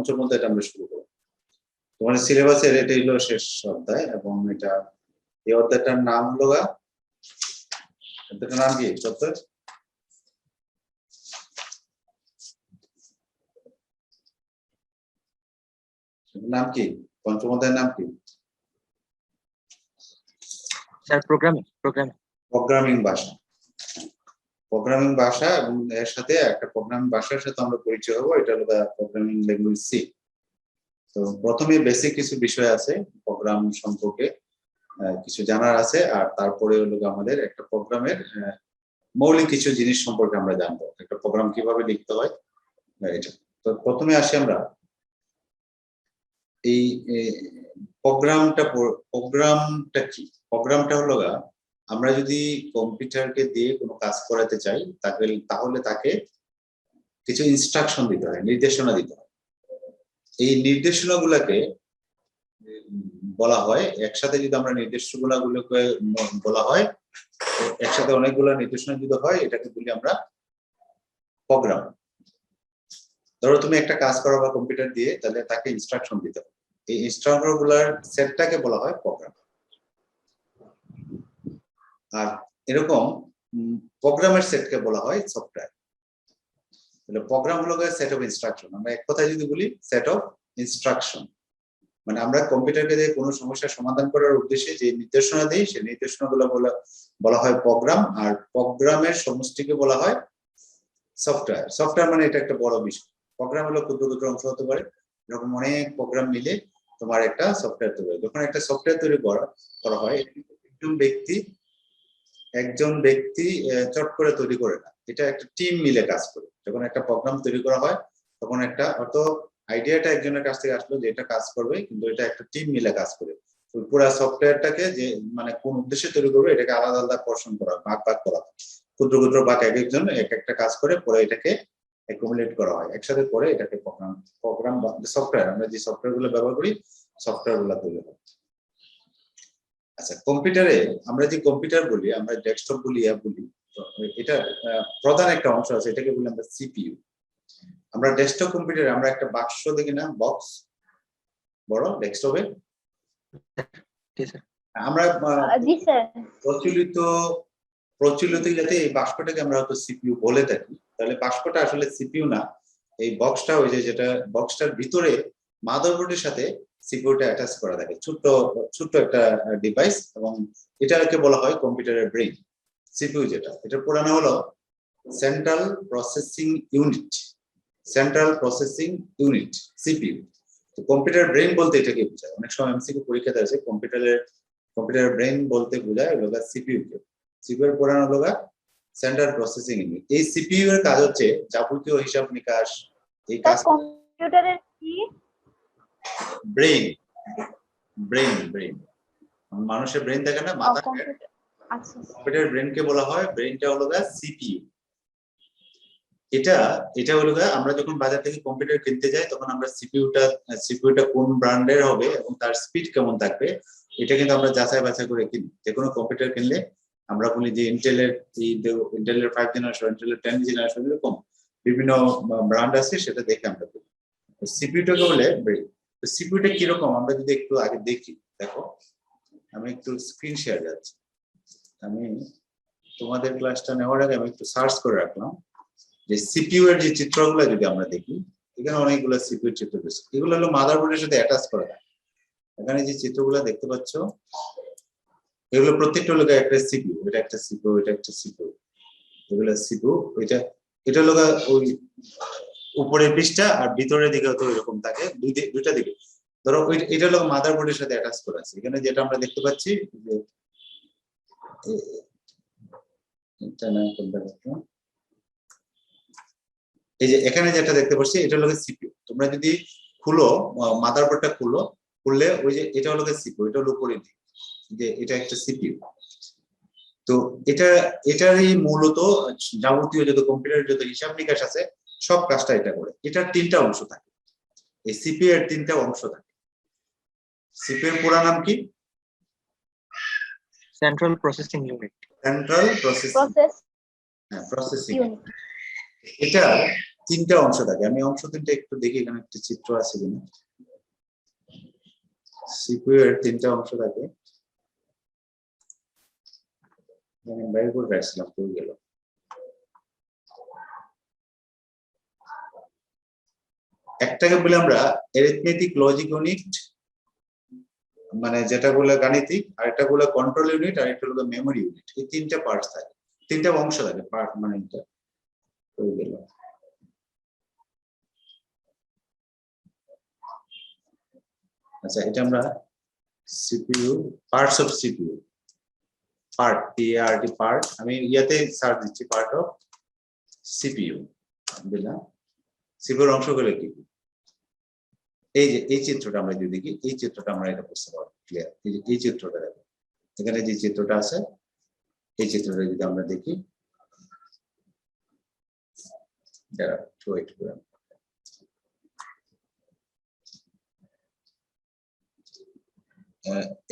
পঞ্চম অধ্যায়টা আমরা শুরু করব। তোমার সিলেবাসের এটা হলো শেষ অধ্যায় এবং এটা এই অধ্যায়টার নাম হলো অধ্যায়টার নাম কি চত্বর নাম কি পঞ্চম অধ্যায়ের নাম কি স্যার প্রোগ্রামিং ভাষা প্রোগ্রামিং ভাষা এবং এর সাথে একটা প্রোগ্রামিং ভাষার সাথে আমরা পরিচয় হবো এটা হলো প্রোগ্রামিং ল্যাঙ্গুয়েজ সি। তো প্রথমে বেসিক কিছু বিষয় আছে প্রোগ্রাম সম্পর্কে কিছু জানার আছে আর তারপরে হলো আমাদের একটা প্রোগ্রামের মৌলিক কিছু জিনিস সম্পর্কে আমরা জানবো একটা প্রোগ্রাম কিভাবে লিখতে হয় এটা। তো প্রথমে আসি আমরা এই প্রোগ্রামটা কি প্রোগ্রামটা হলো আমরা যদি কম্পিউটারকে দিয়ে কোনো কাজ করাতে চাই তাহলে তাকে কিছু ইনস্ট্রাকশন দিতে হয় নির্দেশনা দিতে হয়। এই নির্দেশনাগুলোকে বলা হয় একসাথে যদি আমরা নির্দেশনাগুলোকে বলা হয় একসাথে অনেকগুলো নির্দেশনা যদি হয় এটাকে বলি আমরা প্রোগ্রাম। ধরো তুমি একটা কাজ করো বা কম্পিউটার দিয়ে তাহলে তাকে ইনস্ট্রাকশন দিতে হবে এই ইনস্ট্রাকশনগুলোর সেটটাকে বলা হয় প্রোগ্রাম। আর এরকম প্রোগ্রামের সেটকে বলা হয় সফটওয়্যার। তাহলে প্রোগ্রাম হলো সেট অফ ইনস্ট্রাকশন আমরা এক কথায় যদি বলি সেট অফ ইনস্ট্রাকশন মানে আমরা কম্পিউটারকে দিয়ে কোনো সমস্যার সমাধান করার উদ্দেশ্যে যে নির্দেশনা দিই সেই নির্দেশনাগুলো বলা হয় প্রোগ্রাম আর প্রোগ্রামের সমষ্টিকে বলা হয় সফটওয়্যার। সফটওয়্যার মানে এটা একটা বড় বিষয় প্রোগ্রাম হলো ক্ষুদ্র ক্ষুদ্র অংশ হতে পারে এরকম অনেক প্রোগ্রাম মিলে তোমার একটা সফটওয়্যার তৈরি হয়। যখন একটা সফটওয়্যার তৈরি করা হয় একজন ব্যক্তি চট করে তৈরি করে না এটা একটা টিম মিলে কাজ করে। যখন একটা প্রোগ্রাম তৈরি করা হয় তখন একটা অত আইডিয়াটা একজনের কাছ থেকে আসলো যে এটা কাজ করবে কিন্তু এটা একটা টিম মিলে কাজ করে পুরো সফটওয়্যারটাকে যে মানে কোন উদ্দেশ্যে তৈরি করবে এটাকে আলাদা আলাদা পোরশন করা ভাগ করা ক্ষুদ্র ক্ষুদ্র ভাগ এক একজন এক একটা কাজ করে পরে এটাকে অ্যাকুমুলেট করা হয় একসাথে করে এটাকে প্রোগ্রাম বা সফটওয়্যার আমরা যে সফটওয়্যারগুলো ব্যবহার করি সফটওয়্যারগুলো তৈরি হয়। আচ্ছা কম্পিউটারে আমরা যে কম্পিউটার বলি আমরা ডেস্কটপ বলি বলি এটা প্রধান একটা অংশ আছে এটাকে বলি আমরা সিপিইউ। আমরা ডেস্কটপ কম্পিউটারে আমরা একটা বাক্স দেখি না বক্স বড় ডেস্কটপে আমরা প্রচলিত যাতে এই বাক্সটাকে আমরা হয়তো সিপিইউ বলে থাকি তাহলে বাক্সটা আসলে সিপিইউ না এই বক্সটা ওই যেটা বক্সটার ভিতরে মাদারবোর্ডের সাথে সিপিইউটা অ্যাটাচ করা থাকে ছোট্ট একটা ডিভাইস এবং এটাকে বলা হয় কম্পিউটারের ব্রেইন। সিপিইউ যেটা এটার পুরো নাম হলো সেন্ট্রাল প্রসেসিং ইউনিট সিপিইউ। তো কম্পিউটার ব্রেইন বলতে এটাকে বোঝায় অনেক সময় এমসিকিউ পরীক্ষাতে আছে কম্পিউটার ব্রেইন বলতে বোঝায় লোগা সিপিইউ কে সিপিইউ এর পুরো নাম হলো সেন্ট্রাল প্রসেসিং ইউনিট। এই সিপিইউ এর কাজ হচ্ছে যাবতীয় হিসাব নিকাশ এই কাজ কম্পিউটারের কি ব্রেইন মানুষের ব্রেইন থাকে না মাথা কম্পিউটার ব্রেইনকে বলা হয় ব্রেইনটা হলো সিপিইউ। এটা হলো আমরা যখন বাজার থেকে কম্পিউটার কিনতে যাই তখন আমরা সিপিইউটা কোন ব্র্যান্ডের হবে এবং তার স্পিড কেমন থাকবে এটা কিন্তু আমরা যাচাই বাছাই করে কিনি। যে কোনো কম্পিউটার কিনলে আমরা বলি যে ইন্টেলের 5 জেনারেশন ইন্টেলের 10 জেনারেশন এরকম বিভিন্ন ব্র্যান্ড আছে সেটা দেখে আমরা কিনি। সিপিইউটাকে বলে ব্রেইন। সিপিইউটা কিরকম আমরা যদি একটু আগে দেখি দেখো আমি একটু স্ক্রিন শেয়ার যাচ্ছি আমি তোমাদের ক্লাসটা নেওয়ার আগে আমি একটু সার্চ করে রাখলাম যে সিপিইউ এর যে চিত্রগুলো যদি আমরা দেখি এখানে অনেকগুলো সিপিইউ চিত্র রয়েছে এগুলো হলো মাদারবোর্ডের সাথে অ্যাটাচ করা যায়। এখানে যে চিত্রগুলো দেখতে পাচ্ছ এগুলো প্রত্যেকটা হলো একটা সিপিইউ এটা একটা সিপিইউ এটা একটা সিপিইউ এগুলো সিপিইউ এটা হলো ওই উপরের পৃষ্ঠা আর ভিতরের দিকে তো এরকম থাকে দুইটা দিকে ধরো এটা হলো মাদারবোর্ডের সাথে অ্যাটাচ করা আছে। এখানে যেটা আমরা দেখতে পাচ্ছি যে এটা না এই যে এখানে যেটা দেখতে পাচ্ছি এটা হলো সিপিইউ। তোমরা যদি খুলো মাদারবোর্ডটা খুললে ওই যে এটা হলো সিপিইউ এটা হলো উপরের দিকে যে এটা একটা সিপিইউ। তো এটারই মূলত যাবতীয় যত কম্পিউটারের যত হিসাব নিকাশ আছে সব কাজটা এটা করে। এটার 3টা অংশ থাকে এই সিপিইউ এর 3টা অংশ থাকে। সিপিইউ এর পুরো নাম কি central processing unit. Central processing unit. এটা তিনটা অংশ থাকে। আমি অংশ তিনটা একটু দেখি এখানে একটা চিত্র আছে কিনা। সিপিইউ এর তিনটা অংশ থাকে, আমি বাইরে করে রাখছিলাম, কই গেল। একটাকে বলে আমরা অ্যারিথমেটিক লজিক ইউনিট, মানে যেটা বলে গাণিতিক, আর একটা বলে কন্ট্রোল ইউনিট, আর একটা হলো মেমোরি ইউনিট। এই তিনটা পার্টস থাকে, তিনটা অংশ থাকে। পার্ট মানে এটা কই গেল। আচ্ছা, এটা আমরা CPU, parts of CPU, part PRT part, আমি ইয়াতে সার্চ দিচ্ছি পার্ট অফ সিপিইউ দিলাম। সিপিইউর অংশগুলো কি কি? এই যে এই চিত্রটা আমরা যদি দেখি, এই চিত্রটা আমরা এটা বুঝতে পারবো ক্লিয়ার। এই চিত্রটা দেখো, এখানে যে চিত্রটা আছে, এই চিত্রটা যদি আমরা দেখি,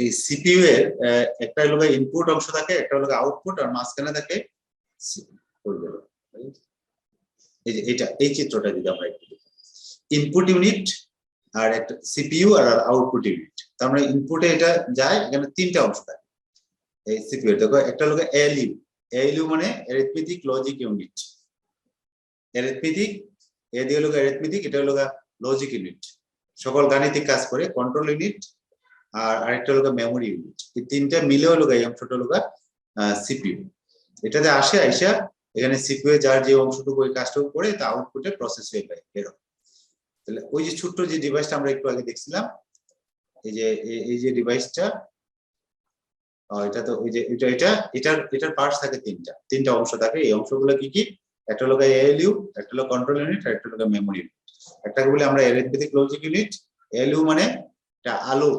এই সিপিইউ এর একটা হলো ইনপুট অংশ থাকে, একটা হলো আউটপুট, আর মাঝখানে থাকে এই যে এটা, এই চিত্রটা যদি আমরা একটু দেখি, ইনপুট ইউনিট আর একটা সিপিইউ আর আউটপুট ইউনিট। তার মানে ইনপুটে এটা যায়, এখানে তিনটা অংশ থাকে এই সিপিইউ। দেখো, একটা হলো এএলইউ, এএলইউ মানে অ্যারিথমেটিক লজিক ইউনিট, অ্যারিথমেটিক, এ দিয়ে হলো অ্যারিথমেটিক, এটা হলো লজিক ইউনিট, সকল গাণিতিক কাজ করে। কন্ট্রোল ইউনিট আর আরেকটা হলো মেমোরি ইউনিট। এই তিনটা মিলে হলো এই অংশটা হলো সিপিইউ। এটাতে আসে আইসা এখানে সিপিইউ যার যে অংশটুকু ওই কাজটুকু করে তা আউটপুটে প্রসেস হয়ে যায় এরকম। তাহলে ওই যে ছোট্ট যে ডিভাইসটা আমরা একটু আগে দেখছিলাম, এই যে ডিভাইসটা, এটা তো ওই যে এটার পার্টস থাকে তিনটা অংশ থাকে। এই অংশগুলো কি কি? একটা হলো এএলইউ, একটা হলো কন্ট্রোল ইউনিট, আর একটা হলো মেমোরি ইউনিট। একটাকে বলে আমরা অ্যারিথমেটিক লজিক ইউনিট। এএলইউ মানে এটা আলো,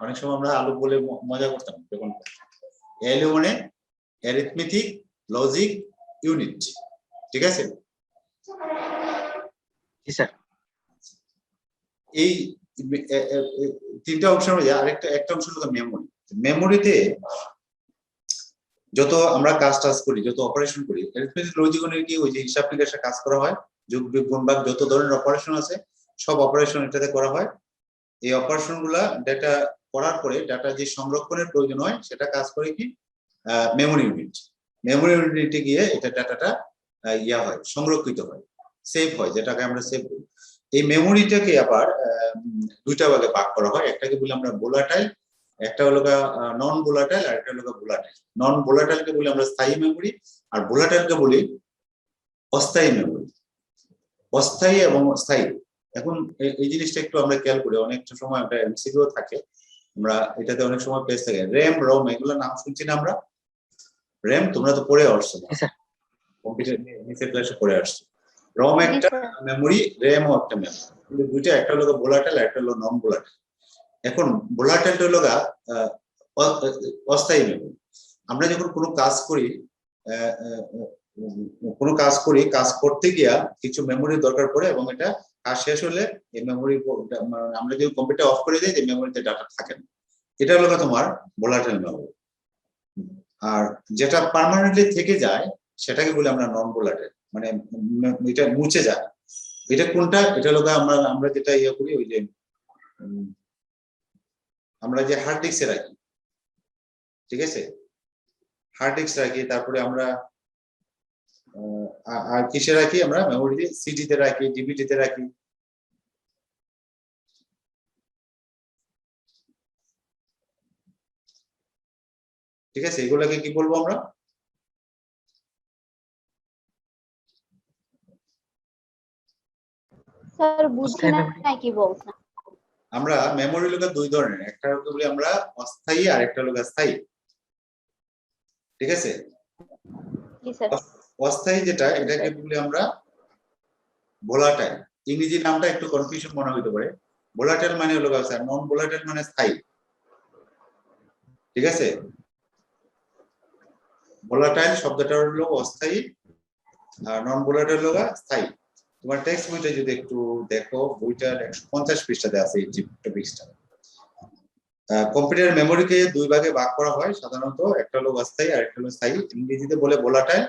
অনেক সময় আমরা আলো বলে মজা করতাম যখন। এএলইউ মানে অ্যারিথমেটিক লজিক ইউনিট, ঠিক আছে? জি স্যার। এই তিনটা অংশের মধ্যে একটা অংশ হলো মেমোরি। মেমোরিতে যত আমরা কাজ করি, যত অপারেশন করি, অ্যারিথমেটিক লজিক ইউনিট কি ওই যে হিসাব নিকাশের কাজ করা হয়, যোগ বিয়োগ গুণ ভাগ যত ধরনের অপারেশন আছে সব অপারেশন এটাতে করা হয়। এই অপারেশন গুলা ডেটা করার পরে ডাটা যে সংরক্ষণের প্রয়োজন হয় সেটা কাজ করে কি মেমোরি ইউনিট। মেমোরি ইউনিটে গিয়ে এটা ডাটাটা ইয়া হয়, সংরক্ষিত হয়, সেভ হয়, যেটাকে আমরা সেভ করি। এই মেমোরিটাকে আবার দুইটা ভাগে ভাগ করা হয়। একটাকে বলি আমরা ভোলাটাইল, একটা হলো নন ভোলাটাইল, আর একটা হলো ভোলাটাইল। নন ভোলাটাইলকে বলি আমরা স্থায়ী মেমোরি, আর ভোলাটাইলকে বলি অস্থায়ী মেমোরি। অস্থায়ী এবং স্থায়ী, এখন এই জিনিসটা একটু আমরা খেয়াল করি। অনেকটা সময় একটা এমসিকিউ থাকে, আমরা এটাতে অনেক সময় পেজ থাকে র্যাম, রম, এগুলো নাম শুনছি না আমরা। র্যাম তোমরা তো পড়ে আসছো, কম্পিউটার নিচের ক্লাসে পড়ে আসছো। রম একটা মেমোরি, র্যামও একটা মেমোরি, কিন্তু দুইটা, একটা হলো ভোলাটাইল, একটা হলো নন ভোলাটাইল। এখন ভোলাটাইলটা হলো অস্থায়ী মেমোরি। আমরা যখন কোনো কাজ করি, কাজ করতে গিয়া কিছু মেমোরির দরকার পড়ে, এবং এটা কাজ শেষ হলে এই মেমোরি আমরা যদি কম্পিউটার অফ করে দিই, যে মেমোরিতে ডাটা থাকে না, এটা হলো তোমার ভোলাটাইল মেমোরি। আর যেটা পার্মানেন্টলি থেকে যায় সেটাকে বলি আমরা নন ভোলাটাইল, মানে এটা মুছে যায়। এটা কোনটা? এটা হলো আমরা যেটা ইয়ে করি, ওই যে আমরা যে হার্ড ডিস্কে রাখি, ঠিক আছে, হার্ড ডিস্ক রাখি, তারপরে আমরা আর কিসে রাখি? আমরা মেমোরিতে, সিডিতে রাখি, ডিভিডিতে রাখি। ঠিক আছে, এগুলোকে কি বলবো আমরা? স্যার বুঝি না কি বলছেন। আমরা মেমোরি হলো দুই ধরনের, একটা হলো বলি আমরা অস্থায়ী, আর একটা হলো স্থায়ী, ঠিক আছে? জি স্যার। অস্থায়ী যেটা, এটাকে বলি আমরা ভোলাটাইল। ইংরেজি নামটা একটু কনফিউশন মনে হতে পারে। ভোলাটাইল মানে হলো স্যার, নন ভোলাটাইল মানে স্থায়ী, ঠিক আছে? ভোলাটাইল শব্দটা হলো অস্থায়ী, আর নন ভোলাটাইল হলো স্থায়ী। তোমার টেক্সট বইটা যদি একটু দেখো, বইটার 150 পৃষ্ঠাতে আছে এই টপিকসটা। কম্পিউটার মেমোরিকে দুই ভাগে ভাগ করা হয় সাধারণত, একটা হলো অস্থায়ী আর একটা হলো স্থায়ী। ইংরেজিতে বলে ভোলাটাইল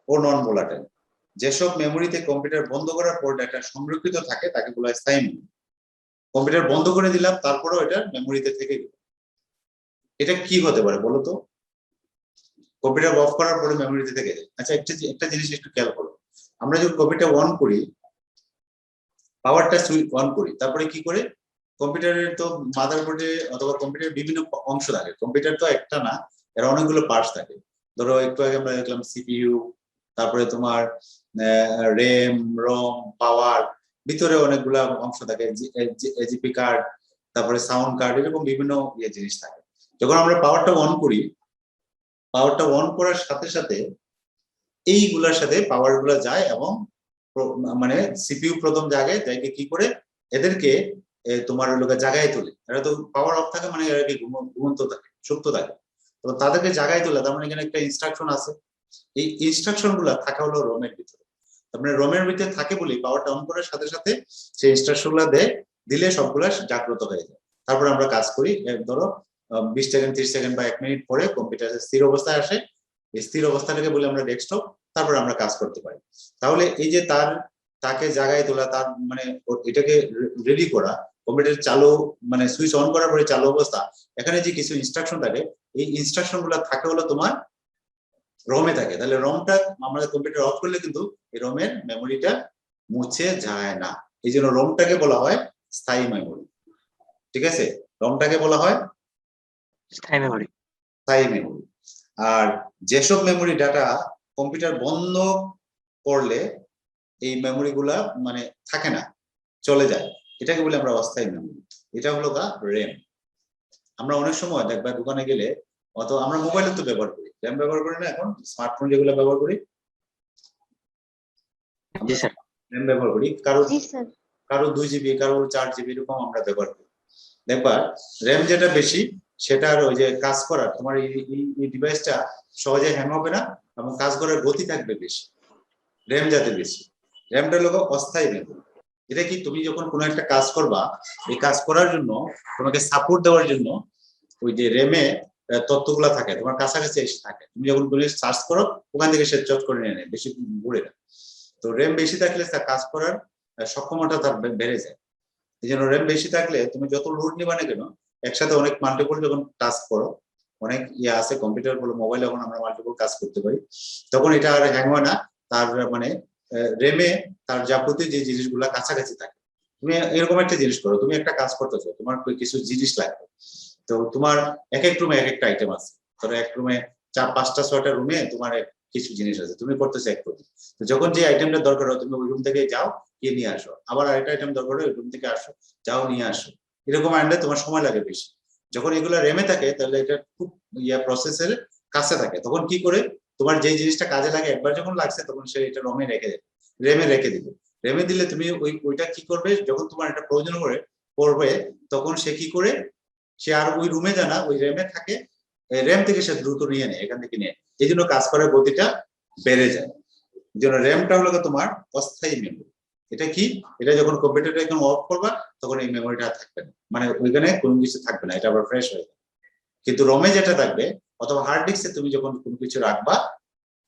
ও নন ভোলাটাইল। যেসব মেমোরিতে কম্পিউটার বন্ধ করার পর ডাটা সংরক্ষিত থাকে তাকে বলা হয় স্থায়ী মেমোরি। কম্পিউটার বন্ধ করে দিলাম তারপরেও এটা মেমোরিতে থেকে গেল, এটা কি হতে পারে বলো তো? কম্পিউটার অফ করার পরে মেমোরিতে থেকে যায়। আচ্ছা, একটা জিনিস একটু খেয়াল করো, আমরা যখন কম্পিউটার অন করি, পাওয়ারটা সুইচ অন করি, তারপরে কি করে কম্পিউটারের তো মাদারবোর্ডে অথবা কম্পিউটারের বিভিন্ন অংশ থাকে, কম্পিউটার তো একটা না, এর অনেকগুলো পার্টস থাকে। ধরো একটু আগে আমরা দেখলাম সিপিইউ, তারপরে তোমার র্যাম, রম, পাওয়ার, ভিতরে অনেকগুলো অংশ থাকে, এজিপি কার্ড, তারপরে সাউন্ড কার্ড, এরকম বিভিন্ন জিনিস থাকে। যখন আমরা পাওয়ারটা অন করি, পাওয়ারটা অন করার সাথে সাথে এইগুলার সাথে পাওয়ার গুলা যায় এবং মানে সিপিইউ প্রথম জায়গায় যাইকে কি করে এদেরকে তোমার লোক জায়গায় তোলে। এরা তো পাওয়ার অফ থাকে মানে এরা কি ঘুমন্ত থাকে, সুপ্ত থাকে, তো তাদেরকে জায়গায় তোলে। তার মানে এখানে একটা ইনস্ট্রাকশন আছে, এই ইনস্ট্রাকশন গুলা থাকা হলো রোমের ভিতরে। তার মানে রোমের ভিতরে থাকে বলে পাওয়ারটা অন করার সাথে সাথে সেই ইনস্ট্রাকশন গুলা দিলে সবগুলা জাগ্রত হয়ে যায়। তারপরে আমরা কাজ করি, ধরো 20 সেকেন্ড, 30 সেকেন্ড বা 1 মিনিট পরে কম্পিউটার স্থির অবস্থায় আসে, এই স্থির অবস্থাটাকে বলে আমরা ডেস্কটপ, তারপরে আমরা কাজ করতে পারি। তাহলে এই যে তাকে জায়গায় তোলা, তার মানে এটাকে রেডি করা, কম্পিউটার চালু মানে সুইচ অন করার পরে চালু অবস্থা, এখানে যে কিছু ইনস্ট্রাকশন থাকে, এই ইনস্ট্রাকশন গুলা থাকে হলো তোমার রমে থাকে। তাহলে রমটা আমাদের কম্পিউটার অফ করলে কিন্তু এই রমের মেমোরিটা মুছে যায় না, এই জন্য রমটাকে বলা হয় স্থায়ী মেমোরি। ঠিক আছে, রমটাকে বলা হয় স্থায়ী মেমোরি। স্থায়ী মেমোরি। আর যেসব মেমোরি ডাটা কম্পিউটার বন্ধ করলে এই মেমোরি গুলা মানে থাকে না, চলে যায়, এটাকে বলে আমরা অস্থায়ী মেমোরি। এটা হলো র্যাম। আমরা অনেক সময় দেখবা দোকানে গেলে, অথবা আমরা মোবাইলে তো ব্যবহার করি, র্যাম ব্যবহার করি না, এখন স্মার্টফোন যেগুলো ব্যবহার করি জি স্যার। র্যাম ব্যবহার করি, জি স্যার। কারো 2 GB, কারো 4 GB, এরকম আমরা ব্যবহার করি। দেখবা র্যাম যেটা বেশি সেটার ওই যে কাজ করার তোমার এই ডিভাইসটা সহজে হ্যাং হবে না এবং কাজ করার গতি থাকবে বেশি, র্যাম যাতে বেশি। র্যামটা হলো অস্থায়ী মেমোরি। এটা কি তুমি যখন কোনো একটা কাজ করবা, এই কাজ করার জন্য তোমাকে সাপোর্ট দেওয়ার জন্য ওই যে র্যামে তথ্যগুলা থাকে তোমার কাছাকাছি এসে থাকে, তুমি যখন কোনো সার্চ করো ওখান থেকে সে চট করে নিয়ে নেয়, বেশি ঘুরে না। তো র্যাম বেশি থাকলে তার কাজ করার সক্ষমতা তার বেড়ে যায়। এই জন্য র্যাম বেশি থাকলে তুমি যত লোড নিবা না কেন, একসাথে অনেক মাল্টিপল যখন টাস্ক করো, অনেক আছে কম্পিউটার বলো মোবাইলে, যখন আমরা মাল্টিপল কাজ করতে পারি, তখন এটা আর হ্যাং হয় না। তার মানে র্যামে তার যাবতীয় যে জিনিসগুলা কাছাকাছি থাকে। তুমি এরকম একটা জিনিস করো, তুমি একটা কাজ করতেছো, তোমার কিছু জিনিস লাগবে, তো তোমার এক এক রুমে এক একটা আইটেম আছে। ধরো এক রুমে 4, 5টা 6টা রুমে তোমার কিছু জিনিস আছে, তুমি করতেছো এক রুমে, তো যখন যে আইটেমটা দরকার হয় তুমি ওই রুম থেকে যাও, গিয়ে নিয়ে আসো, আবার আরেকটা আইটেম দরকার হয় ওই রুম থেকে আসো, যাও নিয়ে আসো, এরকম আনলে তোমার সময় লাগে বেশি। যখন এগুলো র্যামে থাকে তাহলে এটা খুব প্রসেসের কাছে থাকে, তখন কি করে তোমার যে জিনিসটা কাজে লাগে একবার যখন লাগছে তখন সে এটা রমে রেখে দেবে, র্যামে রেখে দিবে। র্যামে দিলে তুমি ওইটা কি করবে, যখন তোমার এটা প্রয়োজন পড়বে তখন সে কি করে, সে আর ওই রুমে জানা ওই র্যামে থাকে, র্যাম থেকে সে দ্রুত নিয়ে নেয়, এখান থেকে নিয়ে, এই জন্য কাজ করার গতিটা বেড়ে যায়। এই জন্য র্যামটা হলো তোমার অস্থায়ী মেমোরি। এটা কি, এটা যখন কম্পিউটারটা একদম অফ করবা তখন এই মেমোরিটা থাকবে না, মানে ওইখানে কোনো কিছু থাকবে না, এটা আবার ফ্রেশ হয়ে যাবে। কিন্তু রমে যেটা থাকবে অথবা হার্ড ডিস্কে তুমি যখন কোনো কিছু রাখবা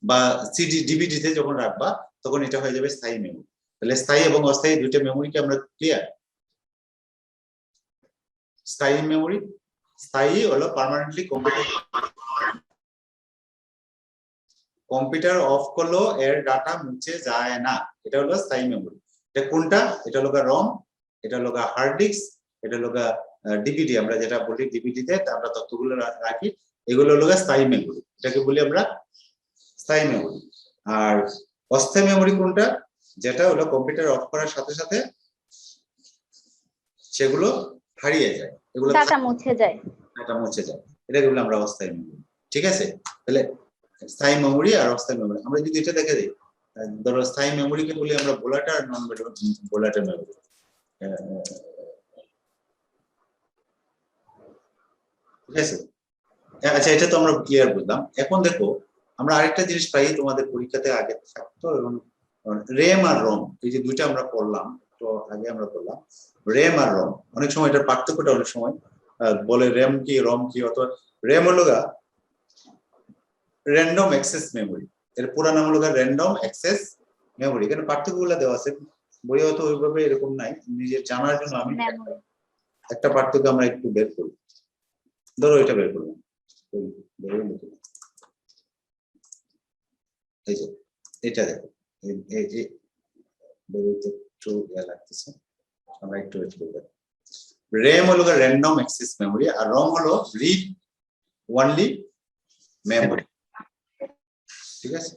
বা সিডি ডিভিডিতে যখন রাখবা তখন এটা হয়ে যাবে স্থায়ী মেমোরি। তাহলে স্থায়ী এবং অস্থায়ী দুইটা মেমোরিকে আমরা ক্লিয়ার। স্থায়ী মেমোরি, স্থায়ী হলো পার্মানেন্টলি কম্পিউটার অফ করলেও এর ডাটা মুছে যায় না, এটা হলো স্থায়ী মেমোরি। এটা কোনটা, এটা হলো রম, এটা হলো হার্ড ডিস্ক, এটা হলো ডিভিডি, আমরা যেটা বলি ডিভিডিতে আমরা তথ্যগুলো রাখি, এগুলো হলো স্থায়ী মেমোরি, এটাকে বলি আমরা স্থায়ী মেমোরি। আর অস্থায়ী মেমোরি কোনটা, যেটা হলো কম্পিউটার অফ করার সাথে সাথে সেগুলো হারিয়ে যায়, এগুলো ডাটা মুছে যায়, ডাটা মুছে যায়, এটাকে বলি আমরা অস্থায়ী মেমোরি। ঠিক আছে, তাহলে স্থায়ী মেমোরি আর অস্থায়ী মেমোরি আমরা যদি এটা দেখে দিই, ধরো স্থায়ী মেমোরিকে বলি আমরা ভোলাটাইল আর নন ভোলাটাইল মেমোরি। ঠিক আছে, আচ্ছা এটা তো আমরা ক্লিয়ার বুঝলাম। এখন দেখো আমরা আরেকটা জিনিস পাই, তোমাদের পরীক্ষাতে আগে থাকতো, এবং র্যাম আর রম, এই যে দুইটা আমরা পড়লাম, তো আগে আমরা পড়লাম র্যাম আর রম। অনেক সময় এটার পার্থক্যটা অনেক সময় বলে র্যাম কি রম কি, অথবা র্যাম হলো র্যান্ডম অ্যাক্সেস মেমোরি, এর পুরো নাম হলো র্যান্ডম অ্যাক্সেস মেমোরি এখানে পার্থক্যগুলো দেওয়া আছে, বইয়ে হয়তো ওইভাবে এরকম নাই, নিজের জানার জন্য আমি মেমোরি একটা পার্থক্য আমরা একটু বের করি। ধরো এটা বের করবো, এই যে এটা দেখো, একটু লাগতেছে, আমরা একটু ওয়েট করব। র্যাম হলো র্যান্ডম অ্যাক্সেস মেমোরি, আর রম হলো রিড ওনলি মেমোরি। ঠিক আছে,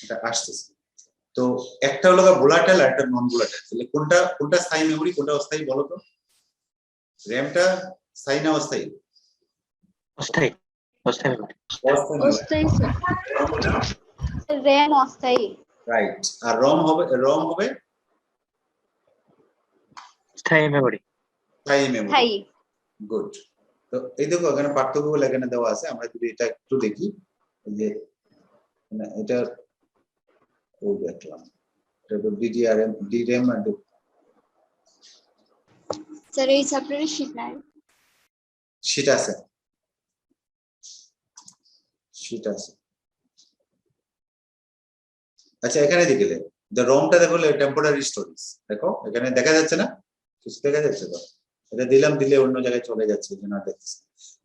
এটা আসতেছে। তো একটা হলো ভোলাটাইল আর একটা নন ভোলাটাইল, তাহলে কোনটা স্থায়ী মেমোরি কোনটা অস্থায়ী বলো তো? র্যামটা স্থায়ী না অস্থায়ী? অস্থায়ী অস্থায়ী মেমোরি। অস্থায়ী র্যাম অস্থায়ী। রাইট। আর রম হবে স্থায়ী মেমোরি। স্থায়ী মেমোরি। স্থায়ী। গুড। তো এই দেখো এখানে পার্থক্যগুলো এখানে দেওয়া আছে, আমরা যদি এটা একটু দেখি, যে এটা ও দেখলাম এটা ডিডিআরএম ডিরএম আর স্যার এই চ্যাপ্টারে শীট নাই। শীট আছে, শীট আছে। আচ্ছা এখানে দেখে দ্য রমটা দেখো টেম্পোরারি স্টোরেজ, দেখো এখানে দেখা যাচ্ছে না, কিছু দেখা যাচ্ছে তো? এটা দিলে অন্য জায়গায় চলে যাচ্ছে, এই জন্য দেখছি।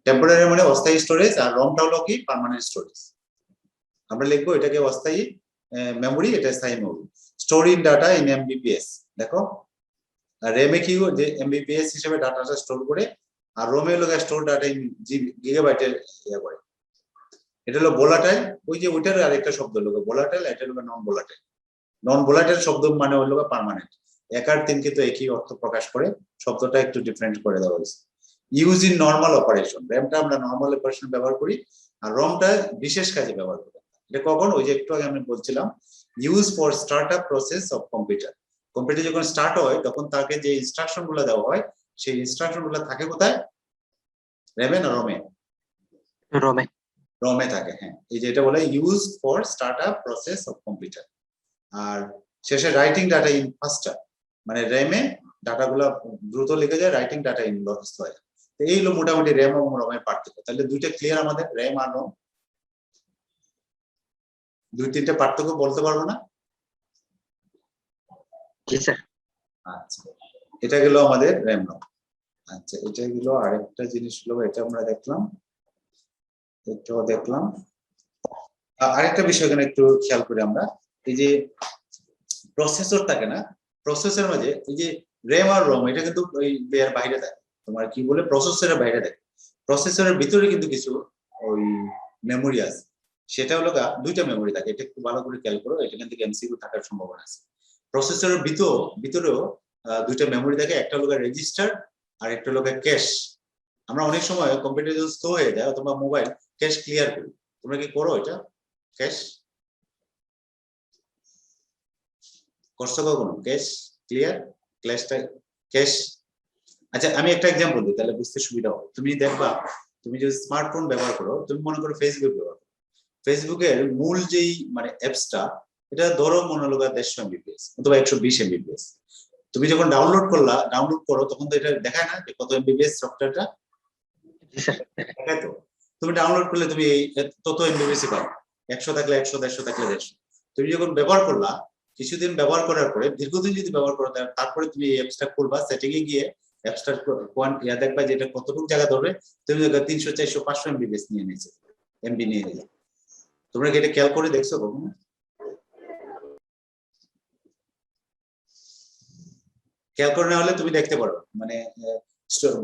টেম্পোরারি মানে অস্থায়ী স্টোরেজ, আর রমটা হলো কি পার্মানেন্ট স্টোরেজ। আমরা লিখবো এটাকে অস্থায়ী মেমোরি, এটা স্থায়ী memory. Store in data in Mbps, দেখো র্যামে কি যে এমবিপিএস হিসেবে ডাটাটা স্টোর করে, আর রোমে হলো স্টোর ডাটা ইন গিগাবাইটের ইয়া করে। এটা হলো ভোলাটাইল, ওই যে ওইটার আরেকটা শব্দ হলো ভোলাটাইল, এটা হলো নন ভোলাটাইল। নন ভোলাটাইল শব্দ মানে হলো পার্মানেন্ট, এক আর তিন কিন্তু একই অর্থ প্রকাশ করে, শব্দটা একটু ডিফারেন্ট করে দেওয়া হয়েছে। ইউজ ইন নর্মাল অপারেশন, র্যামটা আমরা নর্মাল অপারেশন ব্যবহার করি, আর রমটা বিশেষ কাজে ব্যবহার করি। এটা কখন? ওই যে একটু আগে আমি বলছিলাম, use for start up process of computer. Computer যখন স্টার্ট হয় তখন তাকে যে ইনস্ট্রাকশন গুলো দেওয়া হয়, সেই ইনস্ট্রাকশন গুলো থাকে কোথায়? র্যামে না রমে? রমে। রমে থাকে, হ্যাঁ। এই যে এটা বলে use for start up process of computer. আর শেষে রাইটিং ডাটা ইন ফাস্টার, মানে র্যামে ডাটাগুলো দ্রুত লিখে যায়, রাইটিং ডাটা ইন লস হয়। তো এই হলো মোটামুটি র্যাম এবং রমের পার্থক্য। তাহলে দুইটা ক্লিয়ার আমাদের, র্যাম আর রম? দুই তিনটা পার্থক্য বলতে পারবো না? জি স্যার। আচ্ছা এটা গেল আমাদের র্যাম রম। আচ্ছা এটা গেল আরেকটা জিনিস হলো, এটা আমরা দেখলাম, এটাও দেখলাম। আরেকটা বিষয় এখানে একটু খেয়াল করি আমরা, এই যে প্রসেসর থাকে না, প্রসেসরের মাঝে এই যে র্যাম আর রম এটা কিন্তু ওই এর বাইরে থাকে, তোমার কি বলে প্রসেসরের বাইরে থাকে। প্রসেসরের ভিতরে কিন্তু কিছু ওই মেমোরি আছে, সেটা হলো দুইটা মেমোরি থাকে, এটা একটু ভালো করে খেয়াল করো, এটা কিন্তু এমসিকিউ থাকার সম্ভাবনা আছে। প্রসেসরের ভিতরেও দুইটা মেমোরি থাকে, একটা হলো রেজিস্টার আর একটা হলো ক্যাশ। আমরা অনেক সময় কম্পিউটার যখন স্লো হয়ে যায় অথবা মোবাইল, ক্যাশ ক্লিয়ার করি। তোমরা কি করো এটা? ক্যাশ করছো কখনো? Cash clear, cash. আচ্ছা আমি একটা এক্সাম্পল দিই তাহলে বুঝতে সুবিধা হবে। তুমি দেখবা, তুমি যদি স্মার্টফোন ব্যবহার করো, তুমি মনে করো ফেসবুক ব্যবহার করো, ফেসবুকের মূল যেই মানে অ্যাপসটা, এটা ধরো মনে হলো 150 এমবিপিএস অথবা 120 এমবিপিএস। তুমি যখন ডাউনলোড করো তখন তো এটা দেখায় না যে কত এমবিপিএস সফটওয়্যারটা? জি স্যার। দেখায় তো। তুমি ডাউনলোড করলে তুমি তত এমবিপিএস পাও, 100 থাকলে 100, 150 থাকলে 150। তুমি যখন ব্যবহার করলা, কিছুদিন ব্যবহার করার পরে, দীর্ঘদিন যদি ব্যবহার করো, তারপরে তুমি এই অ্যাপসটা খুলবা, সেটিং এ গিয়ে অ্যাপসটার ইয়া দেখবা যে এটা কতটুকু জায়গা ধরবে, তুমি দেখবা 300, 400, 500 এমবিপিএস নিয়ে নিয়েছে, এমবি নিয়ে নিয়েছে। তোমরা কি এটা খেয়াল করে দেখছো কখনো? খেয়াল করে না হলে তুমি দেখতে পারো, মানে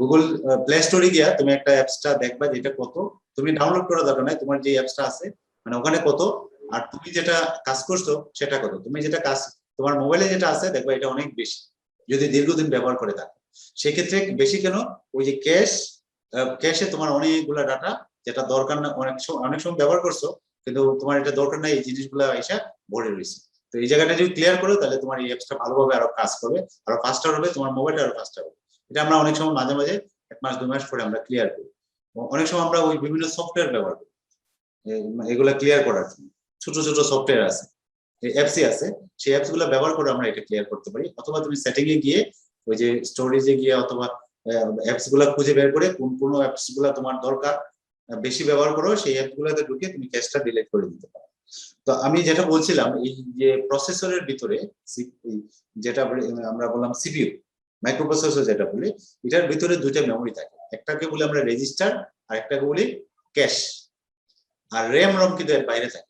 গুগল প্লে স্টোরে গিয়া তুমি একটা অ্যাপসটা দেখবা যে এটা কত, তুমি ডাউনলোড করা দরকার নাই, তোমার যে অ্যাপসটা আছে মানে ওখানে কত, আর তুমি যেটা কাজ করছো সেটা কত। তুমি যেটা কাজ তোমার মোবাইলে যেটা আছে দেখবা এটা অনেক বেশি, যদি দীর্ঘদিন ব্যবহার করে থাকো। সেক্ষেত্রে বেশি কেন, ওই যে ক্যাশে তোমার অনেকগুলা ডাটা, যেটা দরকার না, অনেক সময় ব্যবহার করছো কিন্তু তোমার এটা দরকার নাই, এই জিনিসগুলো এসে ভরে রয়েছে। তো এই জায়গাটা যদি ক্লিয়ার করো তাহলে তোমার এই অ্যাপসটা ভালোভাবে আরো কাজ করবে, আরো ফাস্টার হবে, তোমার মোবাইলটা আরো ফাস্টার হবে। এটা আমরা অনেক সময় মাঝে মাঝে 1 মাস 2 মাস পরে আমরা ক্লিয়ার করি। অনেক সময় আমরা ওই বিভিন্ন সফটওয়্যার ব্যবহার করি এগুলা ক্লিয়ার করার জন্য। ছোট ছোট সফটওয়্যার আছে, অ্যাপসই আছে, সেই অ্যাপস গুলো ব্যবহার করে আমরা এটা ক্লিয়ার করতে পারি। অথবা তুমি সেটিং এ গিয়ে ওই যে স্টোরেজে গিয়ে অথবা অ্যাপস গুলা খুঁজে বের করে কোন অ্যাপস গুলা তোমার দরকার বেশি ব্যবহার করো, সেই অ্যাপস গুলোতে ঢুকে তুমি ক্যাশটা ডিলিট করে দিতে পারো। তো আমি যেটা বলছিলাম এই যে প্রসেসরের ভিতরে যেটা আমরা বললাম সিপিইউ মাইক্রোপ্রসেসর যেটা বলি, এটার ভিতরে দুইটা মেমোরি থাকে, একটাকে বলি আমরা রেজিস্টার আর একটাকে বলি ক্যাশ। আর র্যাম রম কিন্তু এর বাইরে থাকে,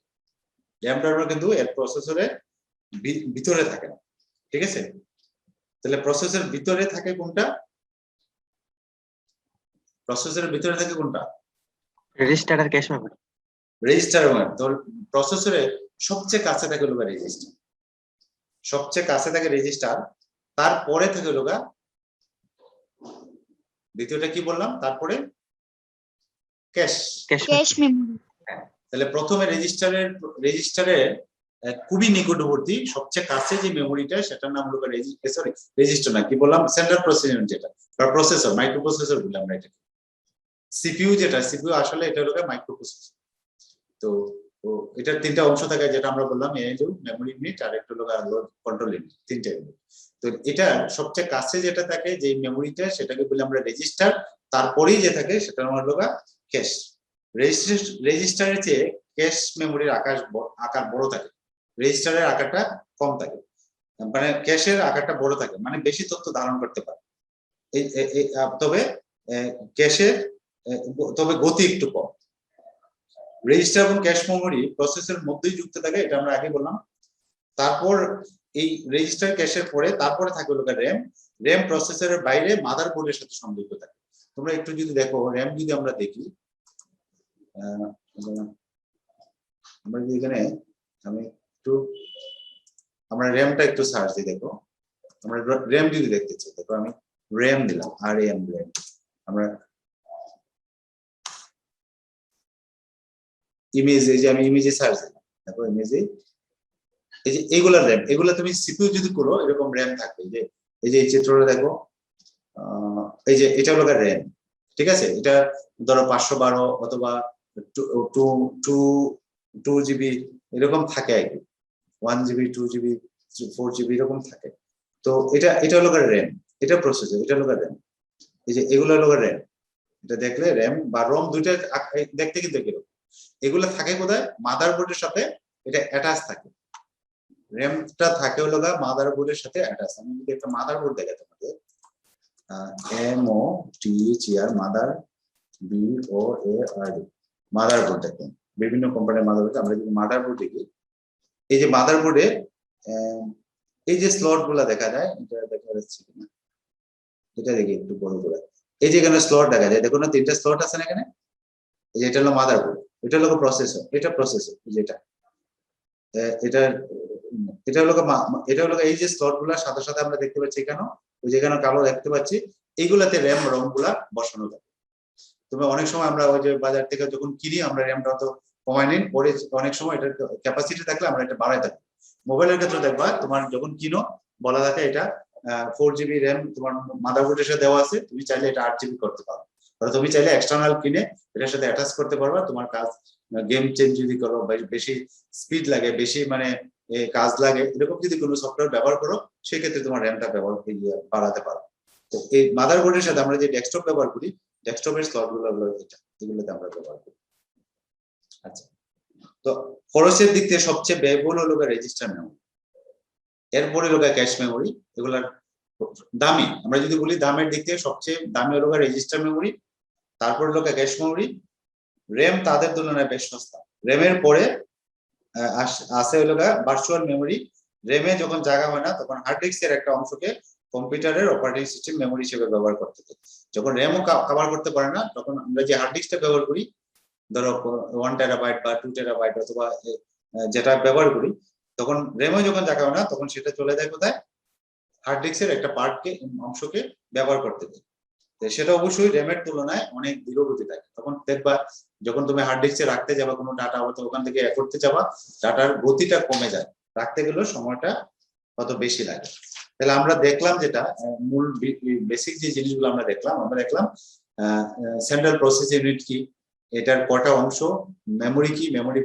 র্যাম রম কিন্তু এর প্রসেসরের ভিতরে থাকে না, ঠিক আছে? তাহলে প্রসেসরের ভিতরে থাকে কোনটা? প্রসেসরের ভিতরে থাকে কোনটা? রেজিস্টার আর ক্যাশ মেমরি। রেজিস্টার। তোর প্রসেসরে সবচেয়ে কাছে থাকে হলো রেজিস্টার, সবচেয়ে কাছে থাকে রেজিস্টার, তারপরে থাকে হলো দ্বিতীয়টা কি বললাম, তারপরে ক্যাশ। Cache memory. তাহলে প্রথমে রেজিস্টারের খুবই নিকটবর্তী সবচেয়ে কাছে যে মেমোরিটা সেটার নাম হলো রেজিস্টার না, কি বললাম, সেন্ট্রাল প্রসেসর ইউনিট যেটা, বা প্রসেসর, মাইক্রোপ্রসেসর বললাম আমরা এটাকে। সিপিইউ যেটা, সিপিইউ আসলে এটা হলো মাইক্রোপ্রসেসর। তো এটার তিনটা অংশ থাকে যেটা আমরা বললাম, এএলইউ, মেমোরি ইউনিট আর একটা হলো কন্ট্রোল ইউনিট, তিনটা ইউনিট। তো এটা সবচেয়ে কাছে যেটা থাকে যে মেমোরিটা সেটাকে বলি আমরা রেজিস্টার, তারপরেই যে থাকে সেটা আমার হলো ক্যাশ। রেজিস্টারের চেয়ে ক্যাশ মেমোরির আকার বড় থাকে, রেজিস্টারের আকারটা কম থাকে, মানে ক্যাশের আকারটা বড় থাকে, মানে বেশি তথ্য ধারণ করতে পারে। তবে ক্যাশের তবে গতি একটু কম। রেজিস্টার এবং ক্যাশ মেমোরি প্রসেসরের মধ্যেই যুক্ত থাকে, এটা আমরা আগে বললাম। তারপর এই রেজিস্টার ক্যাশের পরে তারপরে থাকে হলো র্যাম। র্যাম প্রসেসরের বাইরে মাদারবোর্ডের সাথে সংযুক্ত থাকে। তোমরা একটু যদি দেখো র্যাম যদি আমরা দেখি, আমরা যদি এখানে আমি একটু আমরা র্যামটা একটু সার্চ দিই, দেখো আমরা র্যাম যদি দেখতে চাই, দেখো আমি র্যাম দিলাম, আর এম র্যাম, আমরা ইমেজ, এই যে আমি ইমেজে সার্চ দিলাম, দেখো ইমেজে এই যে এইগুলা র্যাম, এগুলা তুমি সিপিইউ যদি করো এরকম র্যাম থাকবে। এই যে এই চিত্রটা দেখো, এই যে এটা হলো র্যাম, ঠিক আছে? এটা ধরো 512 অথবা 2 জিবি এরকম থাকে, আর কি 1 জিবি 2 জিবি 4 জিবি এরকম থাকে। তো এটা হলো র্যাম, এটা প্রসেসর, এটা হলো র্যাম। এই যে এগুলো হলো র্যাম, এটা দেখলে র্যাম বা রম দুইটা দেখতে কিন্তু এরকম। এগুলো থাকে কোথায়? মাদারবোর্ডের সাথে এটা অ্যাটাচ থাকে। র্যামটা থাকে হলো মাদারবোর্ডের সাথে অ্যাটাচ। আমি যদি একটা মাদারবোর্ড দেখে তোমাদের, MOTHER মাদার, BOARD মাদারবোর্ড দেখেন, বিভিন্ন কোম্পানির মাদারবোর্ড। আমরা যদি মাদারবোর্ড দেখি, এই যে মাদারবোর্ডে এই যে স্লট গুলা দেখা যায়, এটা দেখা যাচ্ছে কিনা, এটা দেখি একটু বড় করে। এই যে এখানে স্লট দেখা যায়, দেখো না, তিনটা স্লট আছে না এখানে। এই যে এটা হলো মাদারবোর্ড, এটা হলো প্রসেসর, এটা প্রসেসর, যেটা এটা এটা হলো এই যে স্লট গুলার সাথে সাথে আমরা দেখতে পাচ্ছি এখানে, ওই যেখানে কালো দেখতে পাচ্ছি, এইগুলাতে র্যাম রম গুলা বসানো থাকে। তুমি অনেক সময় আমরা ওই যে বাজার থেকে যখন কিনি, আমরা র্যামটা তো কমাই নিন, পরে অনেক সময় এটা ক্যাপাসিটি থাকলে আমরা এটা বাড়াই থাকি। মোবাইলের ক্ষেত্রে দেখবা তোমার যখন কিনো বলা থাকে এটা 4 জিবি র্যাম তোমার মাদারবোর্ডের সাথে দেওয়া আছে, তুমি চাইলে এটা 8 জিবি করতে পারো। তুমি চাইলে এক্সটার্নাল কিনে এটার সাথে অ্যাটাচ করতে পারবা। তোমার কাজ গেম চেঞ্জ যদি করো, বেশি স্পিড লাগে, বেশি মানে কাজ লাগে, এরকম যদি কোনো সফটওয়্যার ব্যবহার করো, সেক্ষেত্রে তোমার র্যামটা বাড়াতে পারো। তো এই মাদারবোর্ডের সাথে আমরা যে ডেস্কটপ ব্যবহার করি, ডেস্কটপের স্লট গুলো এগুলোতে আমরা ব্যবহার করি। আচ্ছা, তো খরচের দিক থেকে সবচেয়ে ব্যয়বহুল হলো রেজিস্টার মেমোরি, এরপরে হলো ক্যাশ মেমোরি। এগুলার দামি, আমরা যদি বলি দামের দিক থেকে সবচেয়ে দামি হলো রেজিস্টার মেমোরি, তারপর হলো ক্যাশ মেমোরি। র্যাম তাদের তুলনায় বেশ সস্তা। র্যামের পরে আছে হলো ভার্চুয়াল মেমোরি। র্যামে যখন জায়গা হয় না, তখন হার্ড ডিস্কের একটা অংশকে কম্পিউটারের অপারেটিং সিস্টেম মেমোরি হিসেবে ব্যবহার করতে হয়। যখন র্যামও কভার করতে পারে না, তখন আমরা যে হার্ড ডিস্কটা ব্যবহার করি, ধরো 1 টেরাবাইট বা 2 টেরাবাইট অথবা যেটা ব্যবহার করি, তখন র্যামে যখন জায়গা হয় না, তখন সেটা চলে যায় কোথায়? হার্ড ডিস্কের একটা পার্টকে, অংশকে ব্যবহার করতে হয়। সেটা অবশ্যই র্যামের তুলনায় অনেক ধীরগতি থাকে। তখন দেখবা যখন তুমি হার্ড ডিস্কে রাখতে যাবা কোনো ডাটা, হয়তো ওখান থেকে করতে যাবা, ডাটার গতিটা কমে যায়, রাখতে গেলেও সময়টা কত বেশি লাগে। তাহলে আমরা দেখলাম যেটা মূল বেসিক যে জিনিসগুলো আমরা দেখলাম সেন্ট্রাল প্রসেস ইউনিট কি, এটার কটা অংশ, মেমোরি কি, মেমোরি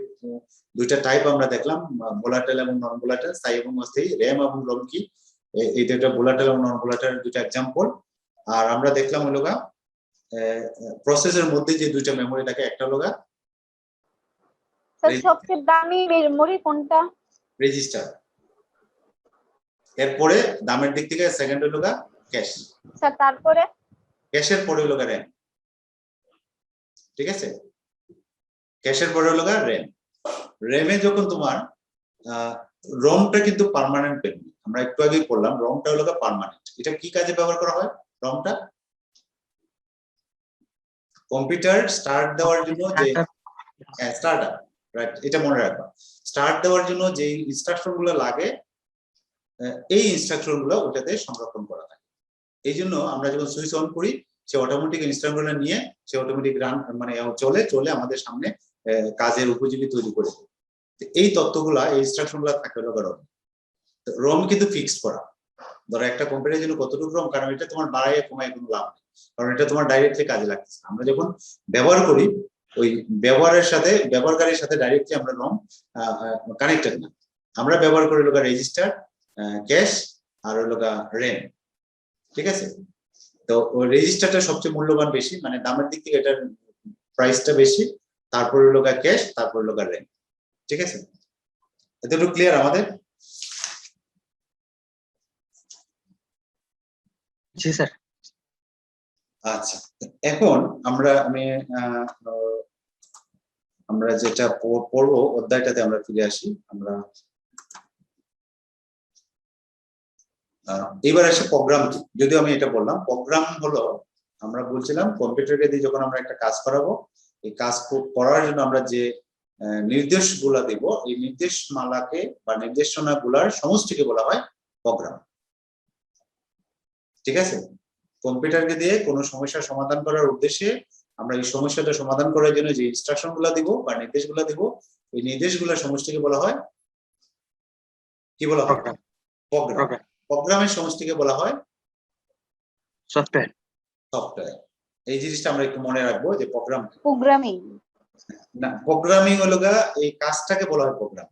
দুইটা টাইপ আমরা দেখলাম, ভোলাটাইল এবং নন ভোলাটাইল, স্থায়ী এবং অস্থায়ী, র্যাম এবং রম কি, এই দুইটা ভোলাটাইল এবং নন ভোলাটাইল দুইটা এক্সাম্পল। আর আমরা দেখলাম হলো প্রসেসের মধ্যে যে দুইটা মেমোরি থাকে, একটা হলো স্যার সবচেয়ে দামি মেমরি কোনটা? রেজিস্টার। এরপরে দামের দিক থেকে সেকেন্ড হলো ক্যাশ। স্যার তারপরে? ক্যাশের পরে হলো র্যাম। ঠিক আছে, ক্যাশের পরে হলো র্যাম। র্যামে যখন তোমার রমটা কিন্তু পার্মানেন্ট মেমরি, আমরা একটু আগেই পড়লাম রমটা হলো পার্মানেন্ট। এটা কি কাজে ব্যবহার করা হয় রমটা? কম্পিউটার স্টার্ট দেওয়ার জন্য যে স্টার্টআপ, রাইট, এটা মনে রাখবা। স্টার্ট দেওয়ার জন্য যে ইনস্ট্রাকশন গুলো লাগে এই ইনস্ট্রাকশন গুলো ওটাতে সংরক্ষণ করা থাকে। এই জন্য আমরা যখন সুইচ অন করি সে অটোমেটিক ইনস্ট্রাকশন গুলো নিয়ে সে অটোমেটিক রান মানে চলে আমাদের সামনে কাজের উপযোগী তৈরি করে দেয়। এই তথ্যগুলা এই ইনস্ট্রাকশন গুলা থাকে হলো রম। রম কিন্তু ফিক্সড করা। ধরো একটা কম্পিউটারের জন্য কতটুকু রম, কারণ এটা তোমার বাড়াইয়া কমায় কোনো লাভ নেই, কারণ এটা তোমার ডাইরেক্টলি কাজে লাগতেছে। আমরা যখন ব্যবহার করি ওই ব্যবহারকারীর সাথে ডাইরেক্টলি আমরা রম কানেক্টেড না। আমরা ব্যবহার করি রেজিস্টার, ক্যাশ আর র্যাম। ঠিক আছে, তো রেজিস্টারটা সবচেয়ে মূল্যবান বেশি, মানে দামের দিক থেকে এটার প্রাইসটা বেশি, তারপর ক্যাশ, তারপর র্যাম। ঠিক আছে, এতটুকু ক্লিয়ার আমাদের? জি স্যার। আচ্ছা, এখন আমরা যেটা পড়বো অধ্যায়টাতে আমরা ফিরে আসি। আমরা এবার আসে প্রোগ্রাম কি। যদিও আমি এটা বললাম, প্রোগ্রাম হলো আমরা বলছিলাম কম্পিউটারকে দিয়ে যখন আমরা একটা কাজ করাবো, এই কাজ করার জন্য আমরা যে নির্দেশগুলা দেব, এই নির্দেশমালাকে বা নির্দেশনাগুলার সমষ্টিকে বলা হয় প্রোগ্রাম। ঠিক আছে, কম্পিউটারকে দিয়ে কোনো সমস্যার সমাধান করার উদ্দেশ্যে আমরা এই সমস্যাটা সমাধান করার জন্য যে ইনস্ট্রাকশন গুলা দিব বা নির্দেশগুলা দিব, এই নির্দেশগুলোর সমষ্টিকে বলা হয় কি বলা হয়? প্রোগ্রাম। প্রোগ্রামের সমষ্টিকে বলা হয় সফটওয়্যার। সফটওয়্যার। এই জিনিসটা আমরা একটু মনে রাখবো যে প্রোগ্রামিং না, প্রোগ্রামিং হলো এই কাজটাকে বলা হয় প্রোগ্রাম।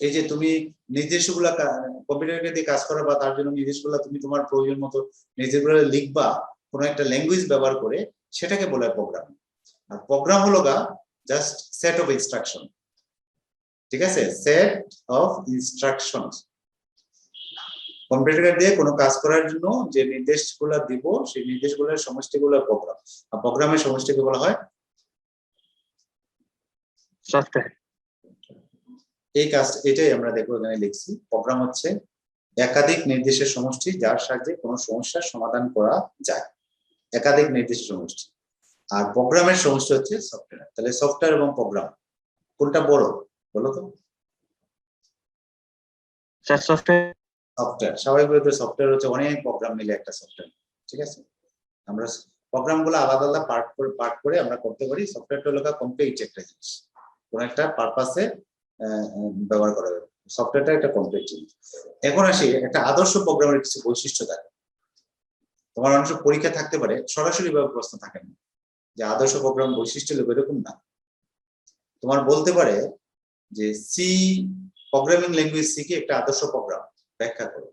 এই যে তুমি নির্দেশগুলা কম্পিউটারকে দিয়ে কাজ করো বা তার জন্য নির্দেশগুলা তুমি তোমার প্রয়োজন মতো নির্দেশগুলো লিখবা কোনো একটা ল্যাঙ্গুয়েজ ব্যবহার করে, সেটাকে বলা হয় প্রোগ্রাম। আর প্রোগ্রাম হলো জাস্ট সেট অফ ইনস্ট্রাকশন। ঠিক আছে, সেট অফ ইনস্ট্রাকশন। কম্পিউটার দিয়ে কোনো কাজ করার জন্য যে নির্দেশগুলো দিব সেই নির্দেশগুলোর সমষ্টিগুলো প্রোগ্রাম। আর প্রোগ্রামের সমষ্টিকে বলা হয় সফটওয়্যার। এই কাজ, এটাই আমরা দেখবো এখানে লিখছি। প্রোগ্রাম হচ্ছে একাধিক নির্দেশের সমষ্টি যার সাহায্যে কোনো সমস্যার সমাধান করা যায়। একাধিক নির্দেশের সমষ্টি। আর প্রোগ্রামের সমষ্টি হচ্ছে সফটওয়্যার। তাহলে সফটওয়্যার এবং প্রোগ্রাম কোনটা বড় বলো তো? সফটওয়্যার। স্বাভাবিকভাবে সফটওয়্যার হচ্ছে অনেক প্রোগ্রাম মিলে একটা সফটওয়্যার। ঠিক আছে, আমরা প্রোগ্রাম গুলো আলাদা আলাদা পার্ট করে আমরা করতে পারি। সফটওয়্যারটা হলো কমপ্লিট একটা জিনিস, কোন একটা পারপাসে ব্যবহার করা যাবে। সফটওয়্যারটা একটা কমপ্লিট জিনিস। এখন আসি একটা আদর্শ প্রোগ্রামের কিছু বৈশিষ্ট্য থাকে। তোমার অনেক পরীক্ষা থাকতে পারে, সরাসরি ভাবে প্রশ্ন থাকে না যে আদর্শ প্রোগ্রাম বৈশিষ্ট্য হলো এরকম না। তোমার বলতে পারে যে সি প্রোগ্রামিং ল্যাঙ্গুয়েজ সি কি একটা আদর্শ প্রোগ্রাম, ব্যাখ্যা করো।